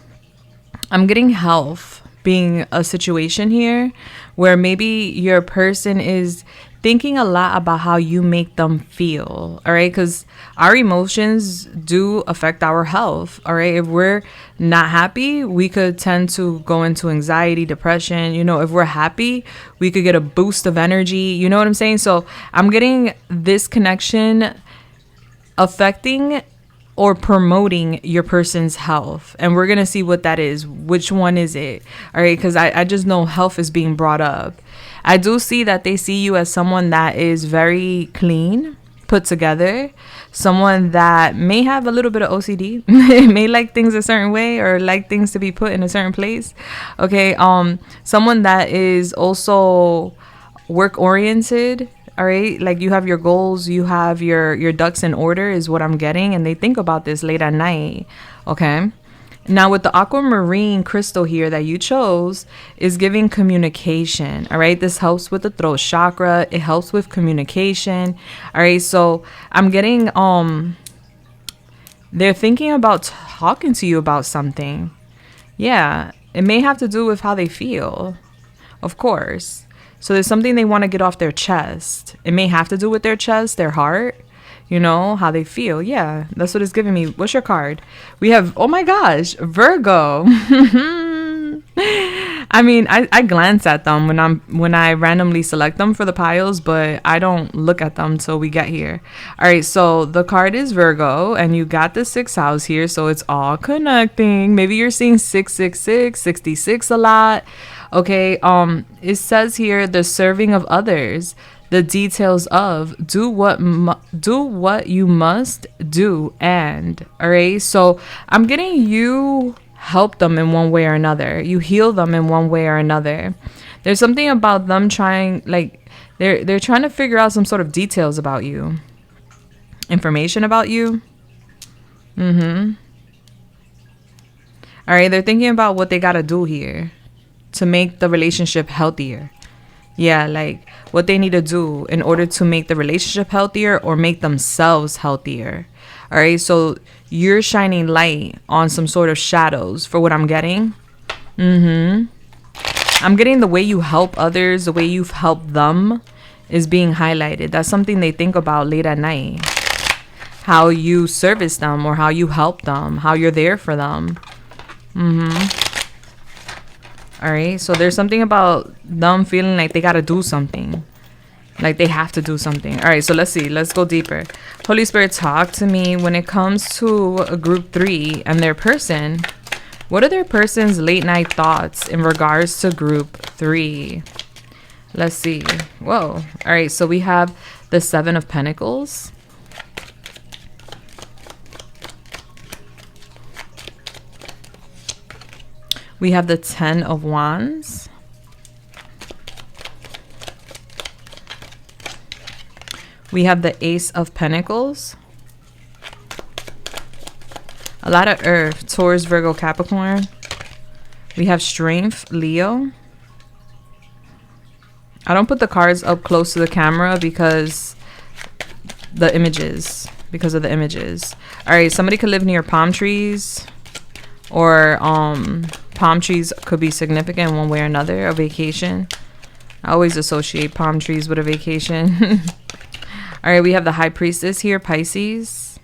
getting health being a situation here where maybe your person is thinking a lot about how you make them feel, all right? Because our emotions do affect our health, all right? If we're not happy, we could tend to go into anxiety, depression. You know, if we're happy, we could get a boost of energy. You know what I'm saying? So I'm getting this connection affecting or promoting your person's health, and we're gonna see what that is. Which one is it? All right, because I just know health is being brought up. I do see that they see you as someone that is very clean, put together, someone that may have a little bit of OCD, may like things a certain way or like things to be put in a certain place. Okay, someone that is also work oriented. All right, like you have your goals, you have your ducks in order is what I'm getting, and they think about this late at night. Okay, now with the aquamarine crystal here that you chose is giving communication. All right, this helps with the throat chakra, it helps with communication. All right, so I'm getting they're thinking about talking to you about something. Yeah, it may have to do with how they feel, of course. So there's something they want to get off their chest. It may have to do with their chest, their heart, you know, how they feel. Yeah, that's what it's giving me. What's your card? We have, oh my gosh, Virgo. I mean, I glance at them when I randomly select them for the piles, but I don't look at them till we get here. All right, so the card is Virgo, and you got the 6th house here, so it's all connecting. Maybe you're seeing 666, 66 a lot. Okay, it says here the serving of others, the details of do what you must do, and all right. So I'm getting you help them in one way or another. You heal them in one way or another. There's something about them trying, like they're trying to figure out some sort of details about you, information about you. All right, they're thinking about what they gotta do here to make the relationship healthier. Yeah, like what they need to do in order to make the relationship healthier or make themselves healthier. All right, so you're shining light on some sort of shadows for what I'm getting. I'm getting the way you help others, the way you've helped them is being highlighted. That's something they think about late at night. How you service them or how you help them, how you're there for them. All right, so there's something about them feeling like they got to do something. Like they have to do something. All right, so let's see. Let's go deeper. Holy Spirit, talk to me when it comes to a group 3 and their person. What are their person's late night thoughts in regards to group 3? Let's see. Whoa. All right, so we have the 7 of Pentacles. We have the 10 of Wands. We have the Ace of Pentacles. A lot of Earth, Taurus, Virgo, Capricorn. We have Strength, Leo. I don't put the cards up close to the camera because of the images. All right, somebody could live near palm trees, or palm trees could be significant in one way or another. A vacation. I always associate palm trees with a vacation. All right, we have the High Priestess here, Pisces.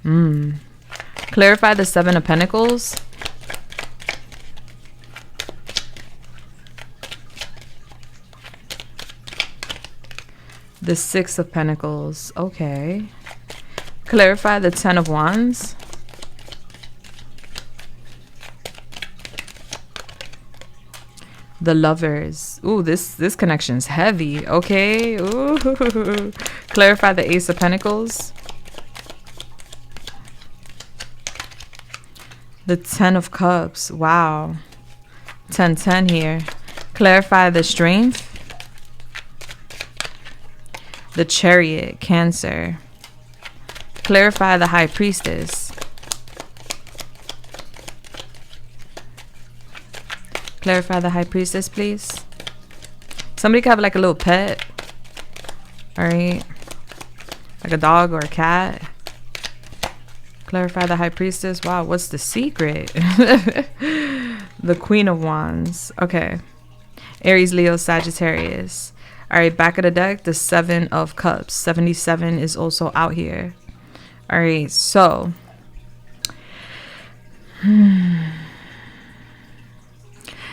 Clarify the 7 of Pentacles. The 6 of Pentacles. Okay. Clarify the 10 of Wands. The Lovers. Ooh, this connection's heavy. Okay. Ooh. Clarify the Ace of Pentacles. The 10 of Cups. Wow. 10-10 here. Clarify the Strength. The Chariot, Cancer. Clarify the High Priestess. Clarify the High Priestess, please. Somebody could have like a little pet. All right. Like a dog or a cat. Clarify the High Priestess. Wow, what's the secret? The Queen of Wands. Okay. Aries, Leo, Sagittarius. All right, back of the deck, the 7 of Cups. 77 is also out here. All right, so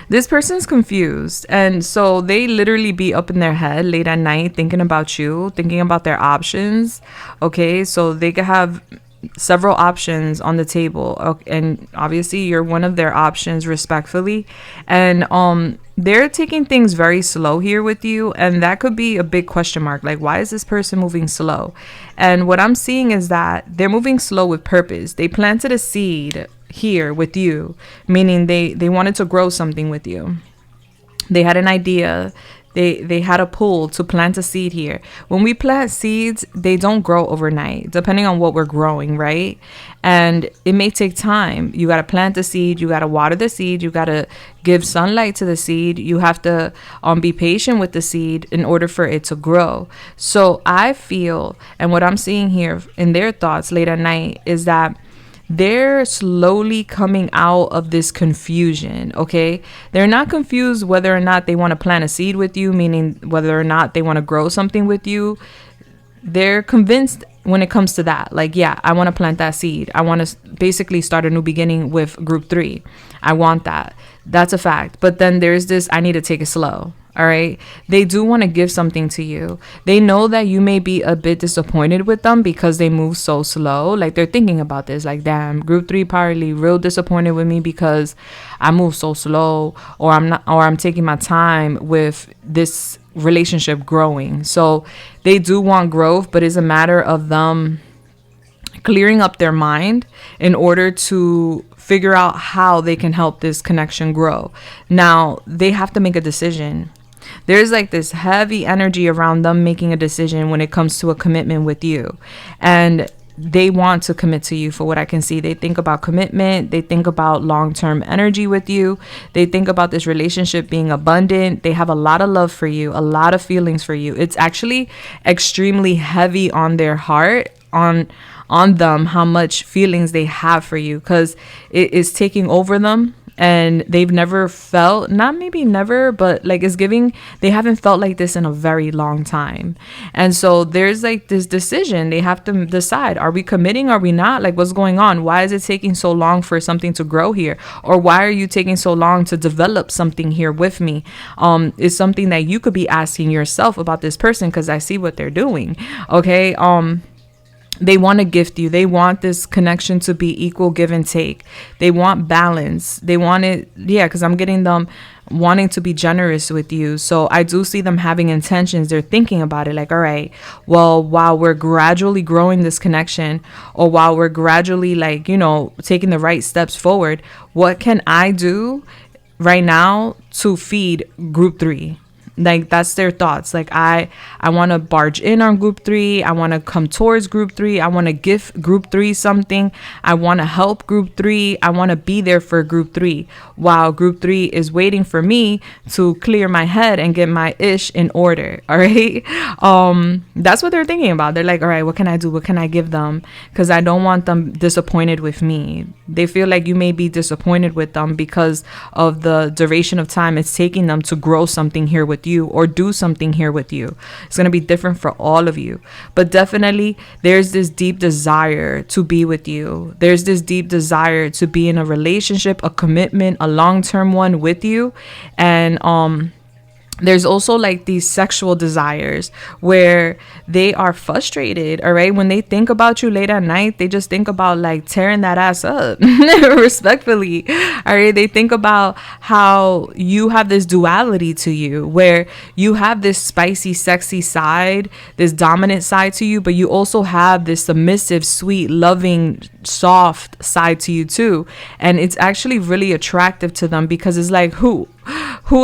this person's confused, and so they literally be up in their head late at night thinking about you, thinking about their options. Okay, so they could have several options on the table, and obviously you're one of their options, respectfully. And they're taking things very slow here with you, and that could be a big question mark. Like, why is this person moving slow? And what I'm seeing is that they're moving slow with purpose. They planted a seed here with you, meaning they wanted to grow something with you. They had an idea. They had a pull to plant a seed here. When we plant seeds, they don't grow overnight, depending on what we're growing, right? And it may take time. You got to plant the seed. You got to water the seed. You got to give sunlight to the seed. You have to be patient with the seed in order for it to grow. So I feel, and what I'm seeing here in their thoughts late at night is that they're slowly coming out of this confusion, okay? They're not confused whether or not they want to plant a seed with you, meaning whether or not they want to grow something with you. They're convinced when it comes to that. Like, yeah, I want to plant that seed. I want to basically start a new beginning with group 3. I want that. That's a fact. But then there's this, I need to take it slow. All right. They do want to give something to you. They know that you may be a bit disappointed with them because they move so slow. Like, they're thinking about this. Like, damn, group 3 probably real disappointed with me because I move so slow, or I'm taking my time with this relationship growing. So they do want growth, but it's a matter of them clearing up their mind in order to figure out how they can help this connection grow. Now, they have to make a decision. There's like this heavy energy around them making a decision when it comes to a commitment with you. And they want to commit to you, for what I can see. They think about commitment. They think about long-term energy with you. They think about this relationship being abundant. They have a lot of love for you, a lot of feelings for you. It's actually extremely heavy on their heart, on them, how much feelings they have for you, because it is taking over them. And they've never felt, not maybe never, but like it's giving, they haven't felt like this in a very long time. And so there's like this decision. They have to decide, are we committing? Are we not? Like, what's going on? Why is it taking so long for something to grow here? Or why are you taking so long to develop something here with me? Is something that you could be asking yourself about this person, because I see what they're doing. Okay. They want to gift you. They want this connection to be equal give and take. They want balance. They want it. Yeah, because I'm getting them wanting to be generous with you. So I do see them having intentions. They're thinking about it like, all right, well, while we're gradually growing this connection, or while we're gradually like, taking the right steps forward, what can I do right now to feed group 3? Like, that's their thoughts. Like, I want to barge in on group 3. I want to come towards group 3. I want to give group 3 something. I want to help group 3. I want to be there for group 3, while group 3 is waiting for me to clear my head and get my ish in order. All right. That's what they're thinking about. They're like, all right, what can I do? What can I give them? Because I don't want them disappointed with me. They feel like you may be disappointed with them because of the duration of time it's taking them to grow something here with you, or do something here with you. It's going to be different for all of you, but definitely there's this deep desire to be with you. There's this deep desire to be in a relationship, a commitment, a long-term one with you. And there's also like these sexual desires where they are frustrated. All right. When they think about you late at night, they just think about like tearing that ass up respectfully. All right. They think about how you have this duality to you, where you have this spicy, sexy side, this dominant side to you, but you also have this submissive, sweet, loving, soft side to you too. And it's actually really attractive to them, because it's like, who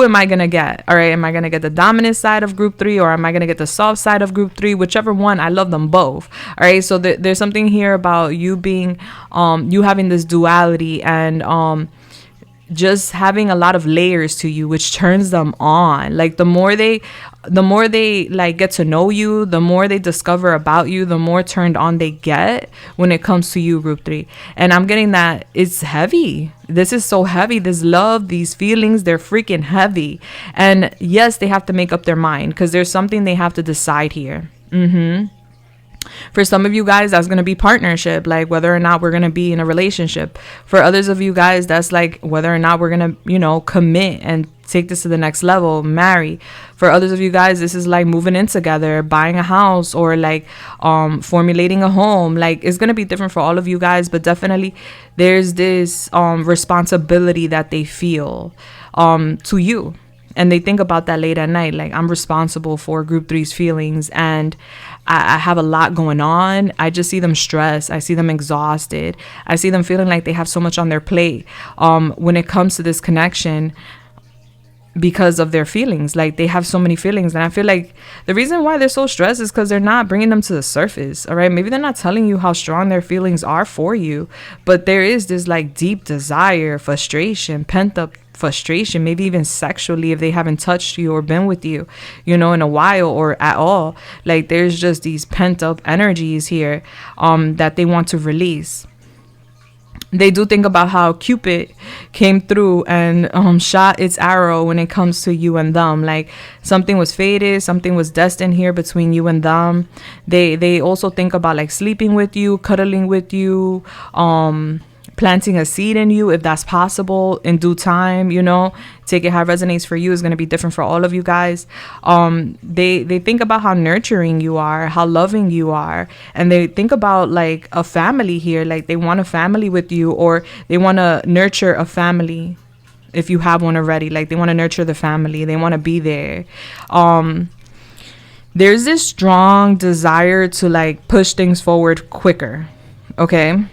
am I gonna get? All right, am I gonna get the dominant side of group 3, or am I gonna get the soft side of group 3? Whichever one, I love them both. All right, so there's something here about you being you having this duality, and just having a lot of layers to you, which turns them on. Like the more they like get to know you, the more they discover about you, the more turned on they get when it comes to you, group 3. And I'm getting that it's heavy. This is so heavy. This love, these feelings, they're freaking heavy. And yes, they have to make up their mind, because there's something they have to decide here. For some of you guys, that's going to be partnership, like whether or not we're going to be in a relationship. For others of you guys, that's like whether or not we're going to, you know, commit and take this to the next level, marry. For others of you guys, this is like moving in together, buying a house, or like formulating a home. Like it's going to be different for all of you guys, but definitely there's this responsibility that they feel to you. And they think about that late at night. Like, I'm responsible for group 3's feelings, and I have a lot going on. I just see them stressed. I see them exhausted. I see them feeling like they have so much on their plate when it comes to this connection, because of their feelings. Like, they have so many feelings. And I feel like the reason why they're so stressed is because they're not bringing them to the surface. All right. Maybe they're not telling you how strong their feelings are for you, but there is this like deep desire, frustration, pent up frustration, maybe even sexually, if they haven't touched you or been with you, you know, in a while or at all. Like, there's just these pent up energies here that they want to release. They do think about how Cupid came through and shot its arrow when it comes to you and them. Like, something was fated, something was destined here between you and them. They also think about like sleeping with you, cuddling with you, planting a seed in you, if that's possible, in due time. You know, take it how it resonates for you is going to be different for all of you guys. They think about how nurturing you are, how loving you are, and they think about like a family here. Like, they want a family with you, or they want to nurture a family if you have one already. Like, they want to nurture the family, they want to be there. There's this strong desire to like push things forward quicker. Okay.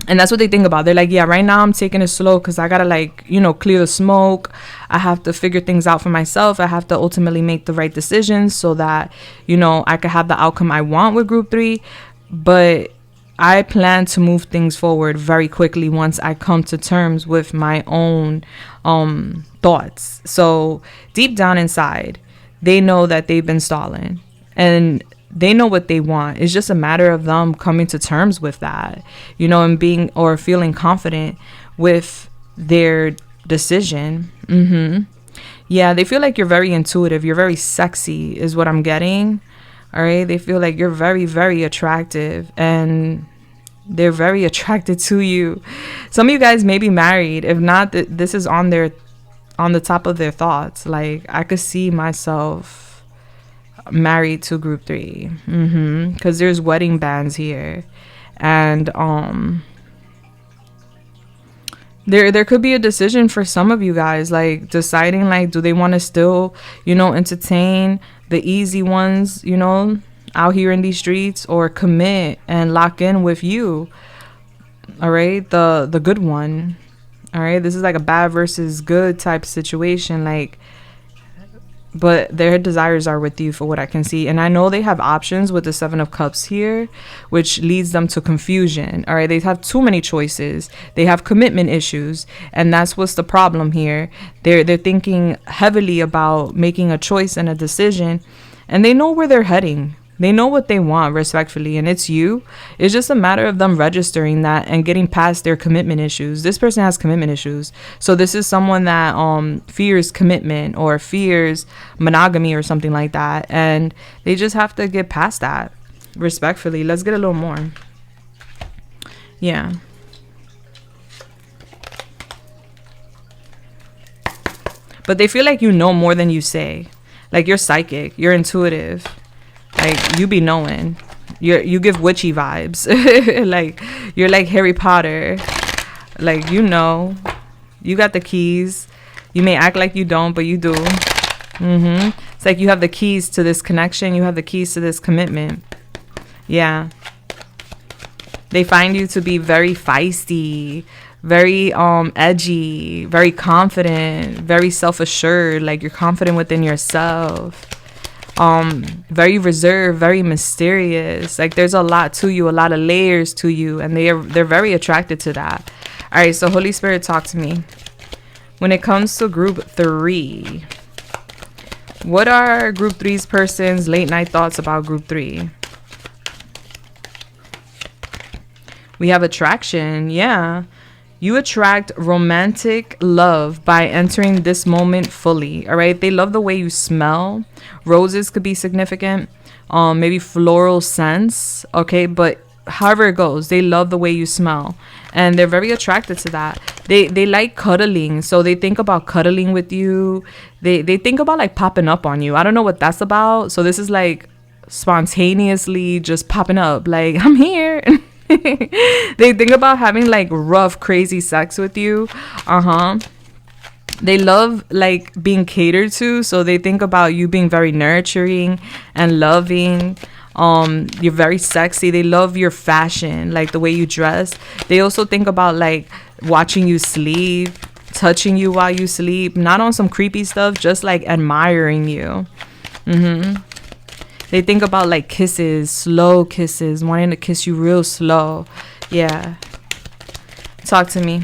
And that's what they think about. They're like, yeah, right now I'm taking it slow because I got to like, you know, clear the smoke. I have to figure things out for myself. I have to ultimately make the right decisions so that, you know, I could have the outcome I want with group 3. But I plan to move things forward very quickly once I come to terms with my own thoughts. So deep down inside, they know that they've been stalling, and they know what they want. It's just a matter of them coming to terms with that, you know, and being or feeling confident with their decision. Yeah, they feel like you're very intuitive. You're very sexy is what I'm getting. All right. They feel like you're very, very attractive, and they're very attracted to you. Some of you guys may be married. If not, this is on the top of their thoughts. Like, I could see myself married to group 3, because there's wedding bands here, and there could be a decision for some of you guys, like deciding like, do they want to still, you know, entertain the easy ones, you know, out here in these streets, or commit and lock in with you. All right, the good one. All right, this is like a bad versus good type situation, like, but their desires are with you for what I can see. And I know they have options with the 7 of Cups here, which leads them to confusion. All right. They have too many choices. They have commitment issues. And that's what's the problem here. They're thinking heavily about making a choice and a decision, and they know where they're heading. They know what they want, respectfully, and it's you. It's just a matter of them registering that and getting past their commitment issues. This person has commitment issues. So this is someone that fears commitment or fears monogamy or something like that. And they just have to get past that, respectfully. Let's get a little more. Yeah. But they feel like you know more than you say. Like, you're psychic. You're intuitive. Like, you be knowing. You give witchy vibes. Like, you're like Harry Potter. Like, you know, you got the keys. You may act like you don't, but you do. It's like you have the keys to this connection. You have the keys to this commitment. Yeah. They find you to be very feisty, very edgy, very confident, very self-assured. Like, you're confident within yourself. Very reserved, very mysterious. Like, there's a lot to you, a lot of layers to you, and they're very attracted to that. All right, so Holy Spirit, talk to me. when it comes to group 3. What are group 3's person's late night thoughts about group 3? We have attraction. Yeah. You attract romantic love by entering this moment fully. All right. They love the way you smell. Roses could be significant. Maybe floral scents. Okay. But however it goes, they love the way you smell. And they're very attracted to that. They like cuddling. So they think about cuddling with you. They think about like popping up on you. I don't know what that's about. So this is like spontaneously just popping up. Like, I'm here. They think about having like rough, crazy sex with you. They love like being catered to. So they think about you being very nurturing and loving. You're very sexy. They love your fashion, like the way you dress. They also think about like watching you sleep, touching you while you sleep, not on some creepy stuff, just like admiring you. They think about like kisses, slow kisses, wanting to kiss you real slow. Yeah. Talk to me.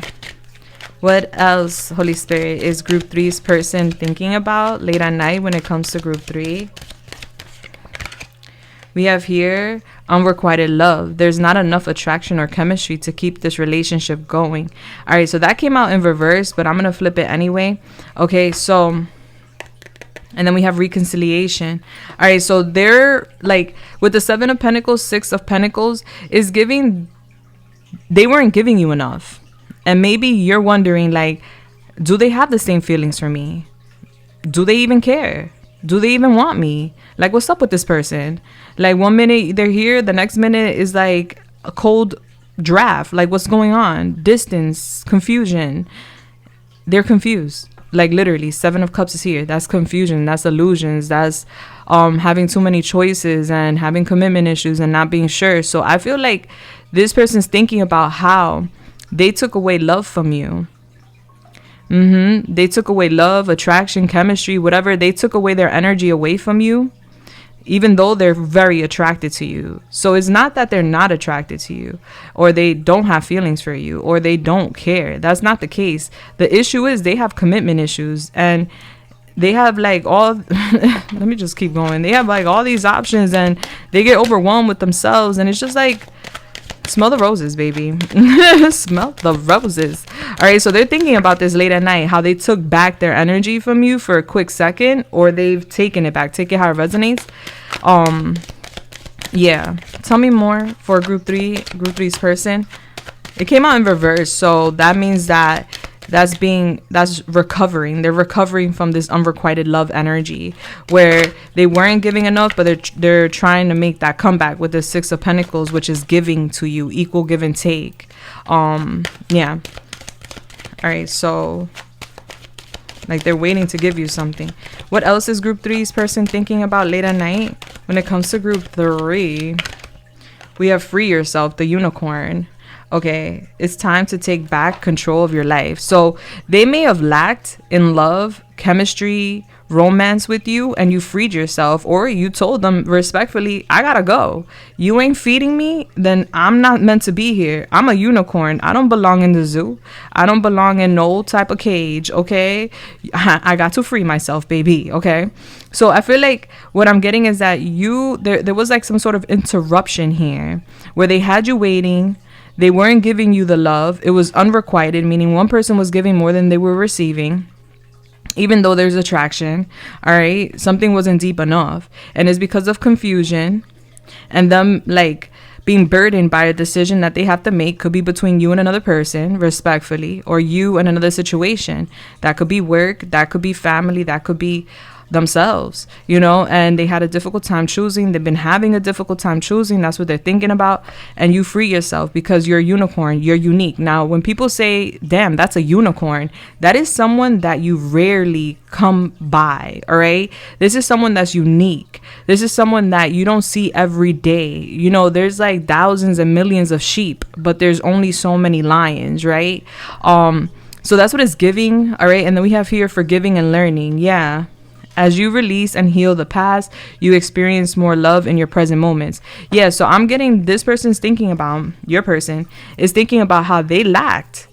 What else, Holy Spirit, is group 3's person thinking about late at night when it comes to group 3? We have here unrequited love. There's not enough attraction or chemistry to keep this relationship going. All right, so that came out in reverse, but I'm going to flip it anyway. Okay, so, and then we have reconciliation. All right, so they're like, with the 7 of Pentacles, 6 of Pentacles is giving, they weren't giving you enough. And maybe you're wondering like, do they have the same feelings for me? Do they even care? Do they even want me? Like, what's up with this person? Like, one minute they're here, the next minute is like a cold draft. Like, what's going on? Distance, confusion. They're confused. Like, literally, 7 of Cups is here. That's confusion. That's illusions. That's having too many choices and having commitment issues and not being sure. So I feel like this person's thinking about how they took away love from you. They took away love, attraction, chemistry, whatever. They took away their energy away from you, even though they're very attracted to you. So it's not that they're not attracted to you, or they don't have feelings for you, or they don't care. That's not the case. The issue is they have commitment issues, and they have like all let me just keep going. They have like all these options, and they get overwhelmed with themselves, and it's just like, smell the roses, baby. Smell the roses. All right, so they're thinking about this late at night, how they took back their energy from you for a quick second, or they've taken it back. Take it how it resonates. Yeah, tell me more for group 3's person. It came out in reverse, so that means that that's recovering. They're recovering from this unrequited love energy where they weren't giving enough, but they're trying to make that comeback with the 6 of Pentacles, which is giving to you, equal give and take. Yeah. All right, so like they're waiting to give you something. What else is group 3's person thinking about late at night? When it comes to group 3, we have free yourself, the unicorn. Okay, it's time to take back control of your life. So they may have lacked in love, chemistry, romance with you, and you freed yourself, or you told them respectfully, I gotta go. You ain't feeding me, then I'm not meant to be here. I'm a unicorn. I don't belong in the zoo. I don't belong in no type of cage. Okay, I got to free myself, baby. Okay, so I feel like what I'm getting is that there was like some sort of interruption here where they had you waiting. They weren't giving you the love. It was unrequited, meaning one person was giving more than they were receiving, even though there's attraction. All right, something wasn't deep enough, and it's because of confusion and them like being burdened by a decision that they have to make. Could be between you and another person, respectfully, or you and another situation. That could be work, that could be family, that could be themselves, you know, and they had a difficult time choosing. They've been having a difficult time choosing. That's what they're thinking about. And you free yourself because you're a unicorn. You're unique. Now, when people say, damn, that's a unicorn, that is someone that you rarely come by. All right. This is someone that's unique. This is someone that you don't see every day. You know, there's like thousands and millions of sheep, but there's only so many lions, right? So that's what it's giving. All right. And then we have here forgiving and learning. Yeah. As you release and heal the past, you experience more love in your present moments. Yeah, so I'm getting this person's thinking about, your person is thinking about how they lacked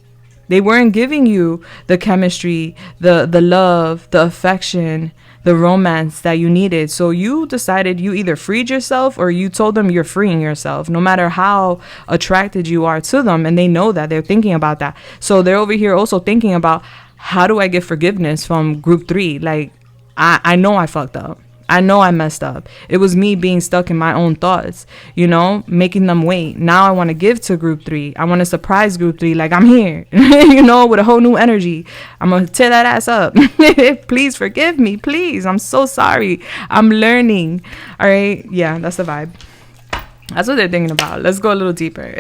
They weren't giving you the chemistry, the love, the affection, the romance that you needed. So you decided you either freed yourself or you told them you're freeing yourself, no matter how attracted you are to them. And they know that. They're thinking about that. So they're over here also thinking about, how do I get forgiveness from group 3? Like, I know I fucked up. I know I messed up. It was me being stuck in my own thoughts, you know, making them wait. Now I want to give to group 3. I want to surprise group 3. Like, I'm here, you know, with a whole new energy. I'm going to tear that ass up. Please forgive me. Please. I'm so sorry. I'm learning. All right. Yeah, that's the vibe. That's what they're thinking about. Let's go a little deeper.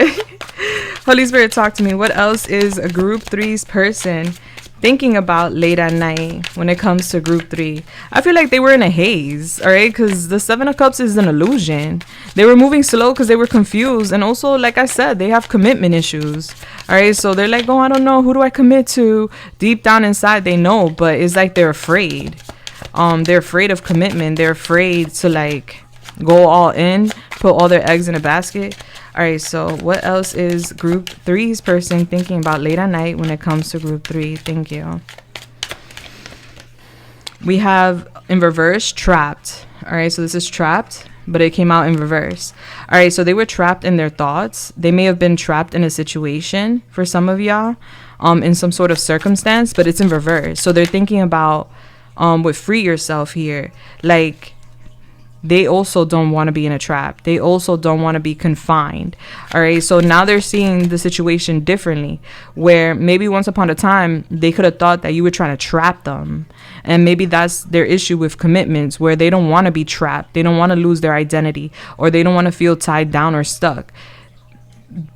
Holy Spirit, talk to me. What else is a group 3's person thinking about late at night when it comes to group 3? I feel like they were in a haze, all right, because the 7 of Cups is an illusion. They were moving slow because they were confused, and also, like I said, they have commitment issues, all right? So they're like, oh, I don't know, who do I commit to? Deep down inside they know, but it's like they're afraid. They're afraid of commitment. They're afraid to like go all in, put all their eggs in a basket. All right, so what else is group 3's person thinking about late at night when it comes to group 3? Thank you. We have in reverse, trapped. All right, so this is trapped, but it came out in reverse. All right, so they were trapped in their thoughts. They may have been trapped in a situation for some of y'all, in some sort of circumstance, but it's in reverse. So they're thinking about with free yourself here, like, they also don't want to be in a trap. They also don't want to be confined. All right. So now they're seeing the situation differently, where maybe once upon a time they could have thought that you were trying to trap them. And maybe that's their issue with commitments, where they don't want to be trapped. They don't want to lose their identity, or they don't want to feel tied down or stuck.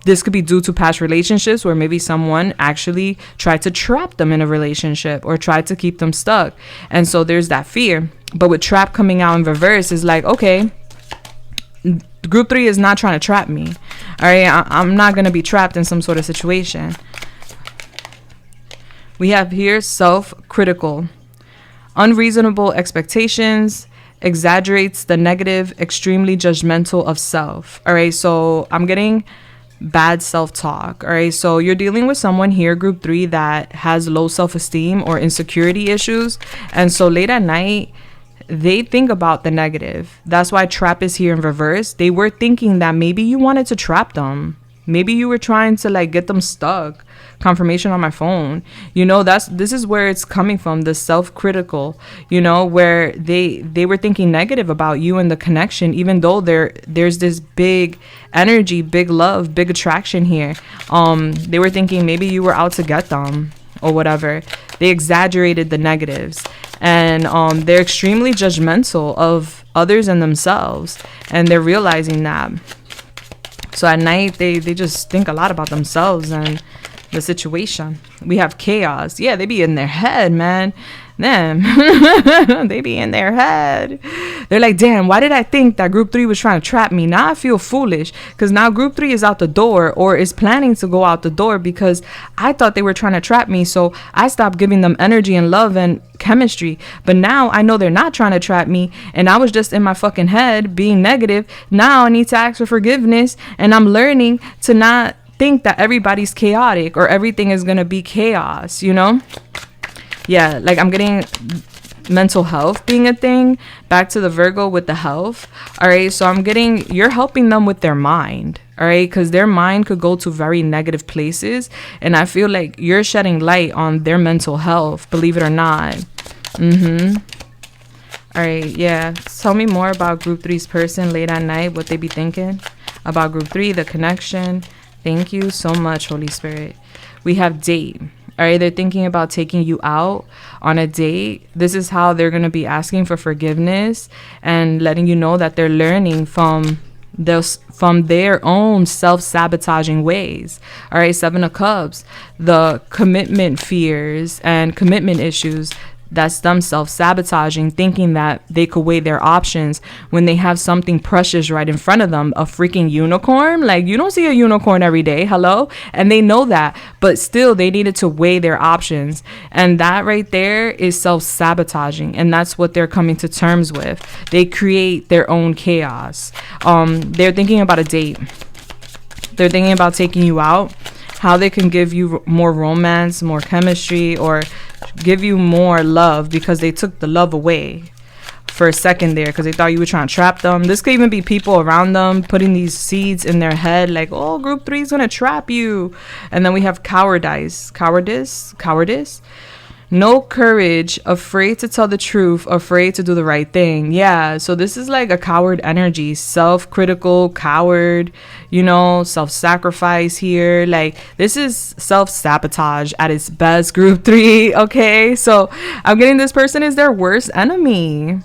This could be due to past relationships where maybe someone actually tried to trap them in a relationship or tried to keep them stuck. And so there's that fear. But with trap coming out in reverse, is like, okay, group 3 is not trying to trap me. All right, I'm not going to be trapped in some sort of situation. We have here self-critical. Unreasonable expectations, exaggerates the negative, extremely judgmental of self. All right, so I'm getting bad self-talk. All right, so you're dealing with someone here, group 3, that has low self-esteem or insecurity issues. And so late at night, they think about the negative. That's why trap is here in reverse. They were thinking that maybe you wanted to trap them. Maybe you were trying to like get them stuck. Confirmation on my phone. You know, this is where it's coming from, the self-critical, you know, where they were thinking negative about you and the connection, even though there's this big energy, big love, big attraction here. They were thinking maybe you were out to get them or whatever. They exaggerated the negatives, and they're extremely judgmental of others and themselves, and they're realizing that. So at night they just think a lot about themselves and the situation. We have chaos. Yeah, they be in their head, man. Them. They be in their head. They're like, damn, why did I think that group 3 was trying to trap me? Now I feel foolish, because now group 3 is out the door, or is planning to go out the door, because I thought they were trying to trap me. So I stopped giving them energy and love and chemistry. But now I know they're not trying to trap me, and I was just in my fucking head being negative. Now I need to ask for forgiveness, and I'm learning to not think that everybody's chaotic or everything is gonna be chaos, you know? Yeah, like I'm getting mental health being a thing. Back to the Virgo with the health. All right, so I'm getting, you're helping them with their mind. All right, because their mind could go to very negative places, and I feel like you're shedding light on their mental health, believe it or not. All right, yeah, tell me more about group 3's person late at night, what they be thinking about group 3, the connection. Thank you so much, Holy Spirit. We have date. All right, they're thinking about taking you out on a date. This is how they're going to be asking for forgiveness and letting you know that they're learning from their own self-sabotaging ways. All right, 7 of Cups, the commitment fears and commitment issues. That's them self-sabotaging, thinking that they could weigh their options when they have something precious right in front of them, a freaking unicorn. Like, you don't see a unicorn every day, hello? And they know that, but still they needed to weigh their options. And that right there is self-sabotaging, and that's what they're coming to terms with. They create their own chaos. They're thinking about a date. They're thinking about taking you out. how they can give you more romance, more chemistry, or give you more love because they took the love away for a second there because they thought you were trying to trap them. This could even be people around them putting these seeds in their head like, oh, group 3 is gonna trap you. And then we have cowardice, no courage, afraid to tell the truth, afraid to do the right thing. Yeah, so this is like a coward energy, self-critical, coward, you know, self-sacrifice here. Like, this is self-sabotage at its best, group 3, okay? So I'm getting this person is their worst enemy.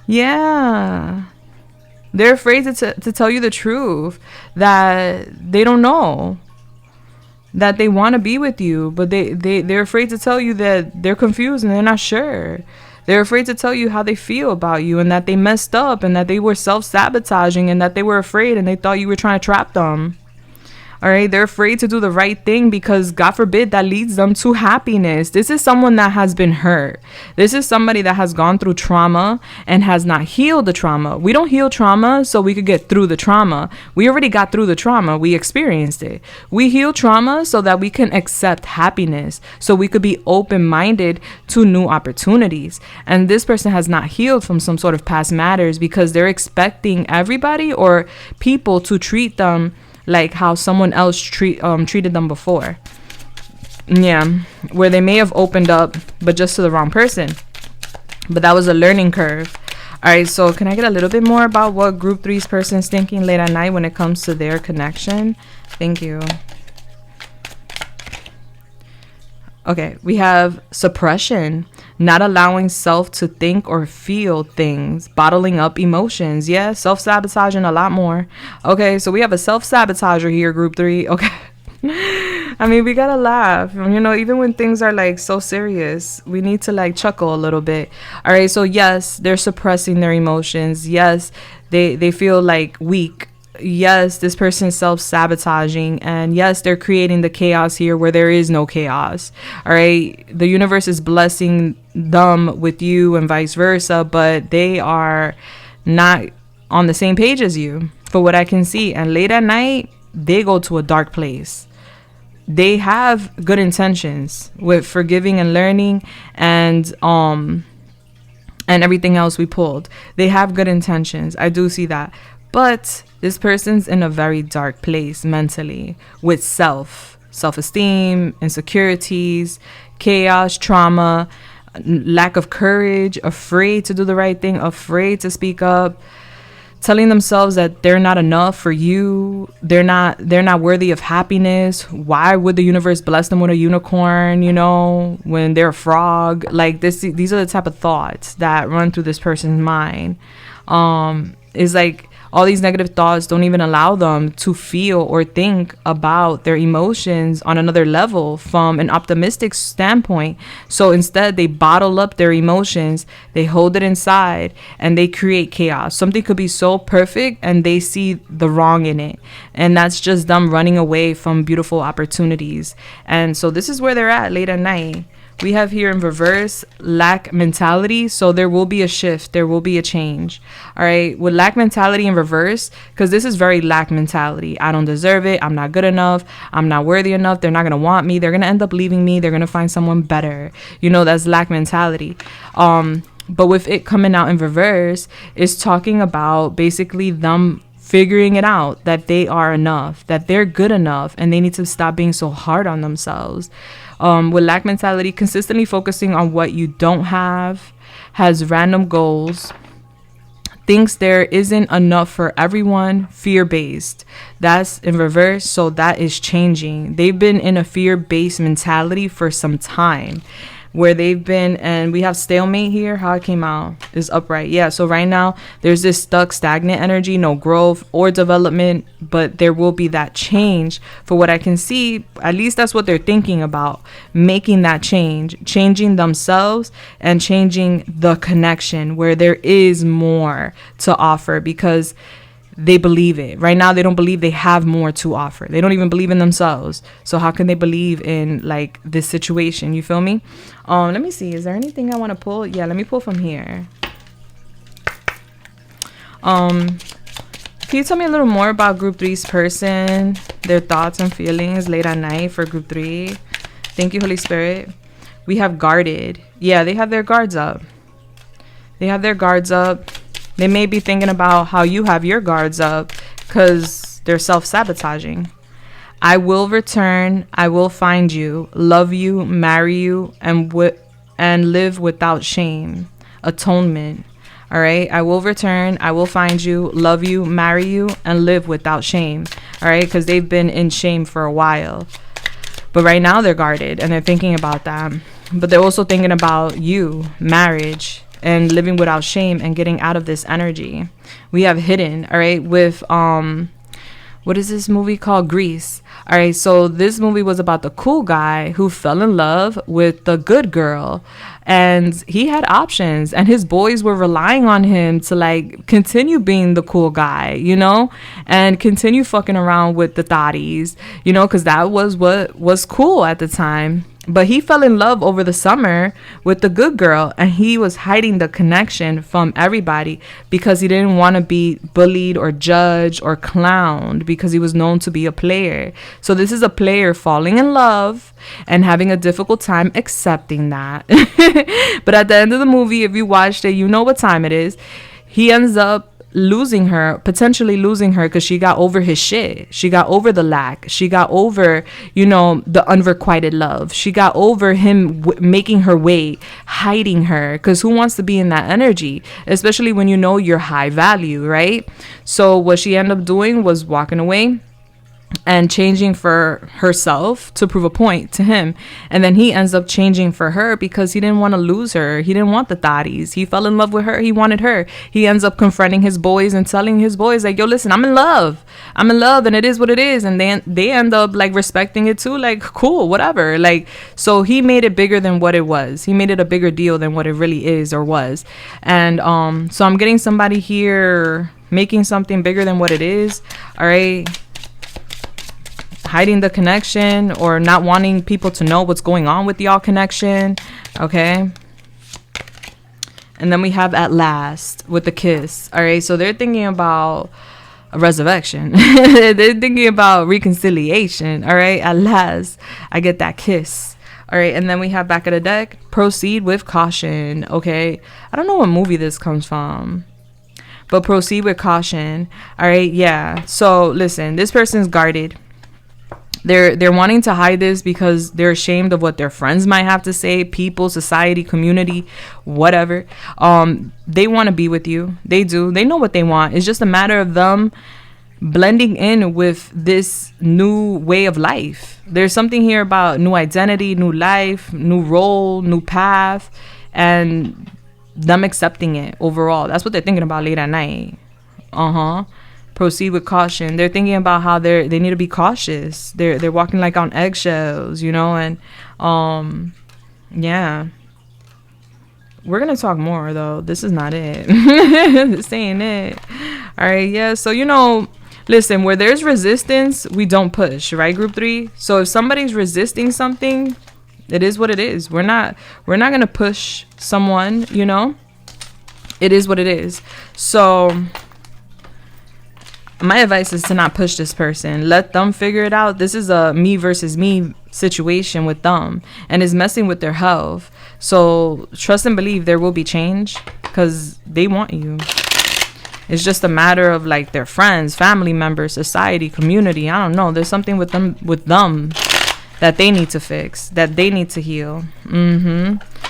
Yeah. They're afraid to tell you the truth, that they don't know, that they want to be with you, but they're afraid to tell you that they're confused and they're not sure. They're afraid to tell you how they feel about you and that they messed up and that they were self-sabotaging and that they were afraid and they thought you were trying to trap them. All right, they're afraid to do the right thing because, God forbid, that leads them to happiness. This is someone that has been hurt. This is somebody that has gone through trauma and has not healed the trauma. We don't heal trauma so we could get through the trauma. We already got through the trauma. We experienced it. We heal trauma so that we can accept happiness, so we could be open-minded to new opportunities. And this person has not healed from some sort of past matters because they're expecting everybody or people to treat them like how someone else treated them before. Yeah, where they may have opened up, but just to the wrong person. But that was a learning curve. All right, so can I get a little bit more about what group 3's person is thinking late at night when it comes to their connection? Thank you. Okay, we have suppression, not allowing self to think or feel things, bottling up emotions. Yeah, self-sabotaging a lot more. Okay, so we have a self-sabotager here, group 3. Okay. I mean, we gotta laugh. You know, even when things are like so serious, we need to like chuckle a little bit. All right, so yes, they're suppressing their emotions. Yes, they feel like weak. Yes, this person is self-sabotaging, and yes, they're creating the chaos here where there is no chaos. All right, the universe is blessing them with you and vice versa, but they are not on the same page as you, for what I can see. And late at night, they go to a dark place. They have good intentions with forgiving and learning and everything else we pulled. They have good intentions. I do see that. But this person's in a very dark place mentally with self-esteem, insecurities, chaos, trauma, lack of courage, afraid to do the right thing, afraid to speak up, telling themselves that they're not enough for you. They're not worthy of happiness. Why would the universe bless them with a unicorn, you know, when they're a frog? Like this, these are the type of thoughts that run through this person's mind. Is like, all these negative thoughts don't even allow them to feel or think about their emotions on another level from an optimistic standpoint. So instead, they bottle up their emotions, they hold it inside, and they create chaos. Something could be so perfect and they see the wrong in it. And that's just them running away from beautiful opportunities. And so this is where they're at late at night. We have here in reverse lack mentality. So there will be a shift. There will be a change. All right. With lack mentality in reverse, because this is very lack mentality. I don't deserve it. I'm not good enough. I'm not worthy enough. They're not going to want me. They're going to end up leaving me. They're going to find someone better. You know, that's lack mentality. But with it coming out in reverse, it's talking about basically them figuring it out, that they are enough, that they're good enough, and they need to stop being so hard on themselves. With lack mentality, consistently focusing on what you don't have, has random goals, thinks there isn't enough for everyone, fear-based. That's in reverse, so that is changing. They've been in a fear-based mentality for some time, where they've been, and we have stalemate here. How it came out is upright. Yeah, so right now there's this stuck, stagnant energy, no growth or development, but there will be that change. For what I can see, at least that's what they're thinking about, making that change, changing themselves and changing the connection where there is more to offer, because they believe it. Right now, they don't believe they have more to offer. They don't even believe in themselves. So how can they believe in like this situation? You feel me? Let me see. Is there anything I want to pull? Yeah, let me pull from here. Can you tell me a little more about group three's person, their thoughts and feelings late at night for group three? Thank you, Holy Spirit. We have guarded. Yeah, they have their guards up. They have their guards up. They may be thinking about how you have your guards up because they're self-sabotaging. I will return. I will find you, love you, marry you, and live without shame. Atonement. All right. I will return. I will find you, love you, marry you, and live without shame. All right. Because they've been in shame for a while. But right now they're guarded and they're thinking about that. But they're also thinking about you, marriage, and living without shame and getting out of this energy. We have hidden. All right. With what is this movie called? Grease. All right, so this movie was about the cool guy who fell in love with the good girl, and he had options, and his boys were relying on him to like continue being the cool guy, you know, and continue fucking around with the thotties, you know, because that was what was cool at the time. But he fell in love over the summer with the good girl, and he was hiding the connection from everybody because he didn't want to be bullied or judged or clowned because he was known to be a player. So this is a player falling in love and having a difficult time accepting that. But at the end of the movie, if you watched it, you know what time it is. He ends up losing her, potentially losing her, because she got over his shit. She got over the lack. She got over, you know, the unrequited love. She got over him making her wait, hiding her, because who wants to be in that energy, especially when you know you're high value, right? So what she ended up doing was walking away and changing for herself to prove a point to him. And then he ends up changing for her because he didn't want to lose her. He didn't want the thotties. He fell in love with her. He wanted her. He ends up confronting his boys and telling his boys like, yo, listen, I'm in love, and it is what it is. And then they end up like respecting it too, like, cool, whatever. Like, so he made it bigger than what it was. He made it a bigger deal than what it really is or was. And so I'm getting somebody here making something bigger than what it is. All right. Hiding the connection or not wanting people to know what's going on with y'all connection. Okay. And then we have at last with the kiss. All right. So they're thinking about a resurrection. They're thinking about reconciliation. All right. At last, I get that kiss. All right. And then we have back of the deck, proceed with caution. Okay. I don't know what movie this comes from, but proceed with caution. All right. Yeah. So listen, this person's guarded. They're wanting to hide this because they're ashamed of what their friends might have to say, people, society, community, whatever. They want to be with you. They do. They know what they want. It's just a matter of them blending in with this new way of life. There's something here about new identity, new life, new role, new path, and them accepting it overall. That's what they're thinking about late at night. Proceed with caution. They're thinking about how they need to be cautious. They're walking like on eggshells, you know, and yeah. We're gonna talk more though. This is not it. This ain't it. All right, yeah. So you know, listen, where there's resistance, we don't push, right, group 3? So if somebody's resisting something, it is what it is. We're not gonna push someone, you know. It is what it is. So my advice is to not push this person. Let them figure it out. This is a me versus me situation with them, and it's messing with their health. So trust and believe there will be change because they want you. It's just a matter of like their friends, family members, society, community. I don't know. There's something with them that they need to fix, that they need to heal.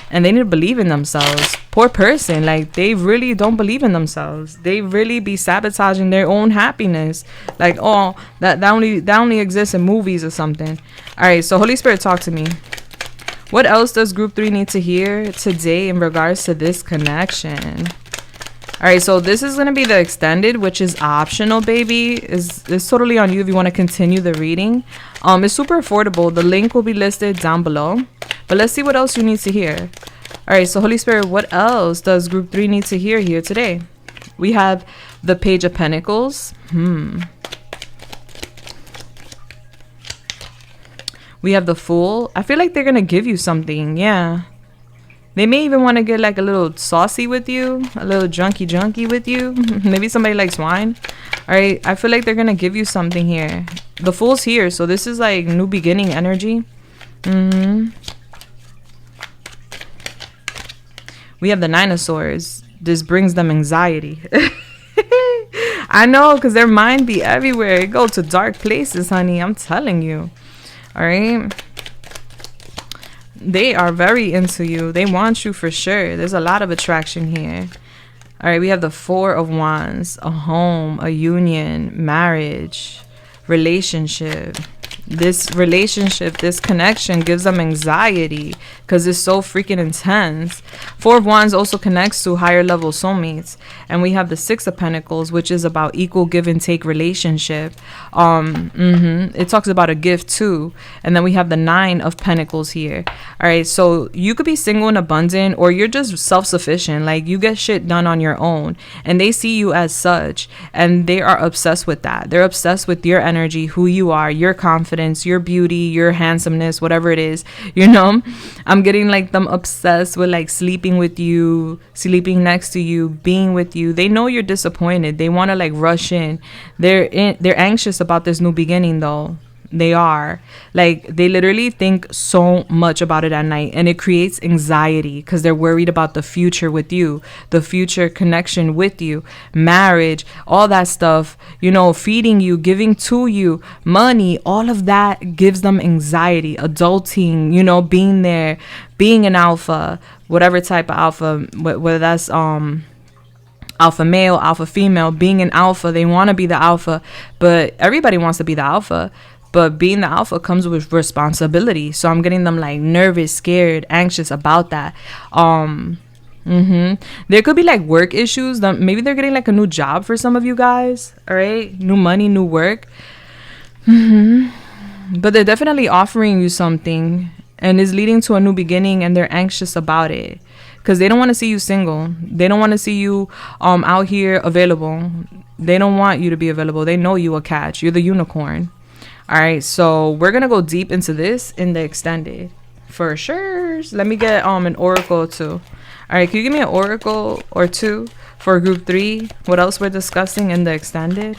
And they need to believe in themselves. Poor person. Like, they really don't believe in themselves. They really be sabotaging their own happiness. Like, oh, that only exists in movies or something. All right, so Holy Spirit, talk to me. What else does group 3 need to hear today in regards to this connection? All right, so this is going to be the extended, which is optional, baby. It's totally on you if you want to continue the reading. It's super affordable. The link will be listed down below. But let's see what else you need to hear. All right, so Holy Spirit, what else does group 3 need to hear here today? We have the Page of Pentacles. We have the Fool. I feel like they're going to give you something. Yeah. They may even want to get like a little saucy with you, a little junky with you. Maybe somebody likes wine. All right, I feel like they're gonna give you something here. The Fool's here, so this is like new beginning energy. We have the Nine of Swords. This brings them anxiety. I know, because their mind be everywhere. It go to dark places, honey. I'm telling you. All right. They are very into you. They want you for sure. There's a lot of attraction here. All right. We have the Four of Wands, a home, a union, marriage, relationship. This relationship, this connection gives them anxiety because it's so freaking intense. Four of Wands also connects to higher level soulmates. And we have the Six of Pentacles, which is about equal give and take relationship. It talks about a gift too. And then we have the Nine of Pentacles here. All right, so you could be single and abundant, or you're just self-sufficient. Like you get shit done on your own, and they see you as such, and they are obsessed with that. They're obsessed with your energy, who you are, your confidence, your beauty, your handsomeness, whatever it is. You know, I'm getting like them obsessed with like sleeping with you, sleeping next to you, being with you. They know you're disappointed. They want to like rush in. They're anxious about this new beginning though. They are like, they literally think so much about it at night, and it creates anxiety because they're worried about the future with you, the future connection with you, marriage, all that stuff, you know, feeding you, giving to you, money, all of that gives them anxiety. Adulting, you know, being there, being an alpha, whatever type of alpha, whether that's alpha male, alpha female, being an alpha. They want to be the alpha, but everybody wants to be the alpha. But being the alpha comes with responsibility. So I'm getting them like nervous, scared, anxious about that. There could be like work issues. Maybe they're getting like a new job for some of you guys. All right. New money, new work. But they're definitely offering you something, and is leading to a new beginning, and they're anxious about it because they don't want to see you single. They don't want to see you out here available. They don't want you to be available. They know you a catch. You're the unicorn. All right, so we're gonna go deep into this in the extended for sure. Let me get an oracle too. All right, can you give me an oracle or two for group 3? What else we're discussing in the extended?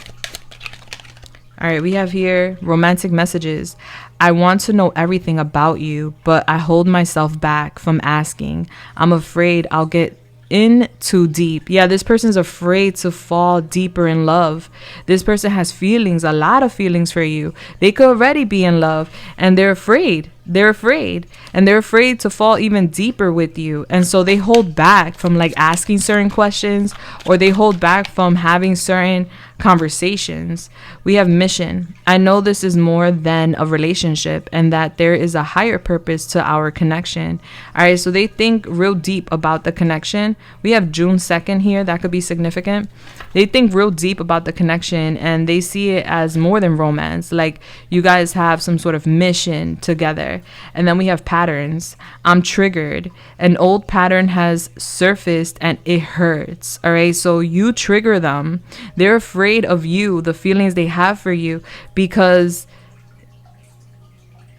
All right, we have here romantic messages. I want to know everything about you, but I hold myself back from asking. I'm afraid I'll get in too deep. Yeah, this person's afraid to fall deeper in love. This person has feelings, a lot of feelings for you. They could already be in love, and they're afraid. They're afraid, and they're afraid to fall even deeper with you. And so they hold back from like asking certain questions, or they hold back from having certain conversations. We have mission. I know this is more than a relationship, and that there is a higher purpose to our connection. All right, so they think real deep about the connection. We have June 2nd here. That could be significant. They think real deep about the connection, and they see it as more than romance. Like you guys have some sort of mission together. And then we have patterns. I'm triggered. An old pattern has surfaced and it hurts. All right. So you trigger them. They're afraid of you, the feelings they have for you, because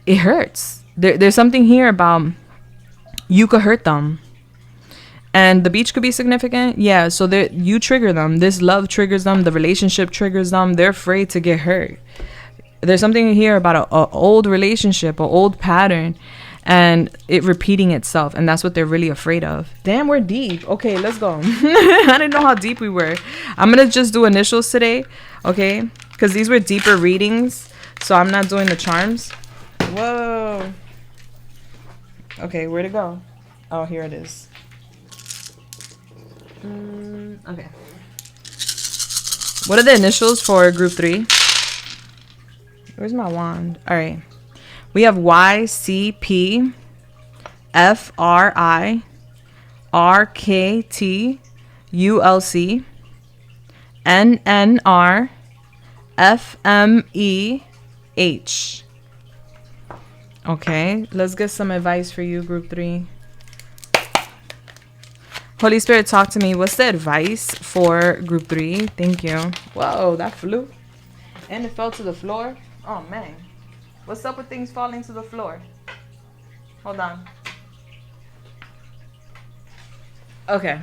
it hurts. There's something here about you could hurt them. And the beach could be significant. Yeah. So you trigger them. This love triggers them. The relationship triggers them. They're afraid to get hurt. There's something here about an old relationship, an old pattern, and it repeating itself. And that's what they're really afraid of. Damn, we're deep. Okay, let's go. I didn't know how deep we were. I'm going to just do initials today. Okay, because these were deeper readings. So I'm not doing the charms. Whoa. Okay, where'd it go? Oh, here it is. Okay. What are the initials for group 3? Where's my wand? All right. We have YCP, FRI, RKT, ULC, NNR, FMEH. Okay, let's get some advice for you, group 3. Holy Spirit, talk to me. What's the advice for group 3? Thank you. Whoa, that flew. And it fell to the floor. Oh, man. What's up with things falling to the floor? Hold on. Okay.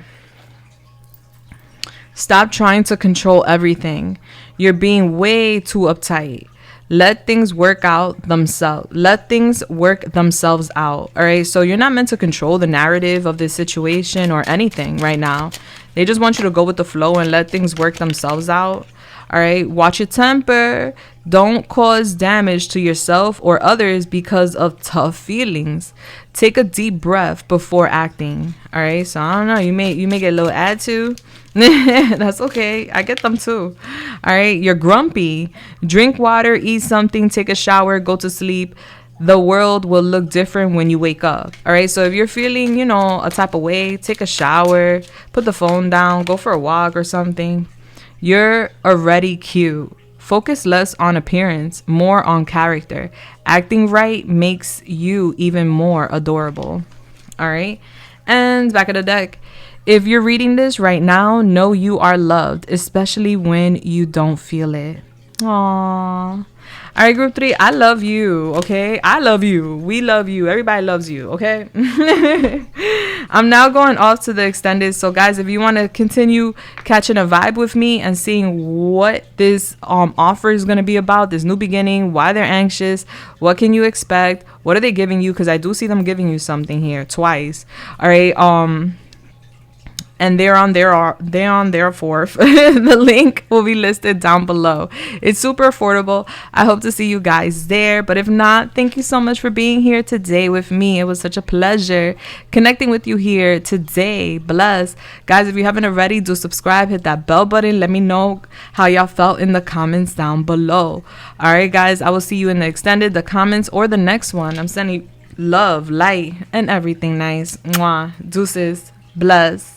Stop trying to control everything. You're being way too uptight. Let things work out themselves. Let things work themselves out. All right. So you're not meant to control the narrative of this situation or anything right now. They just want you to go with the flow and let things work themselves out. All right. Watch your temper. Don't cause damage to yourself or others because of tough feelings. Take a deep breath before acting. All right. So I don't know. You may get a little attitude. That's okay. I get them too. All right. You're grumpy. Drink water, eat something, take a shower, go to sleep. The world will look different when you wake up. All right. So if you're feeling, a type of way, take a shower, put the phone down, go for a walk or something. You're already cute. Focus less on appearance, more on character. Acting right makes you even more adorable. All right. And back of the deck. If you're reading this right now, know you are loved, especially when you don't feel it. Aww. All right, group 3, I love you, okay? I love you. We love you. Everybody loves you, okay? I'm now going off to the extended. So, guys, if you want to continue catching a vibe with me and seeing what this offer is going to be about, this new beginning, why they're anxious, what can you expect, what are they giving you? Because I do see them giving you something here twice. All right, and they're on their fourth. The link will be listed down below. It's super affordable. I hope to see you guys there. But if not, thank you so much for being here today with me. It was such a pleasure connecting with you here today. Bless. Guys, if you haven't already, do subscribe, hit that bell button. Let me know how y'all felt in the comments down below. All right, guys, I will see you in the extended, the comments, or the next one. I'm sending love, light, and everything nice. Mwah. Deuces. Bless.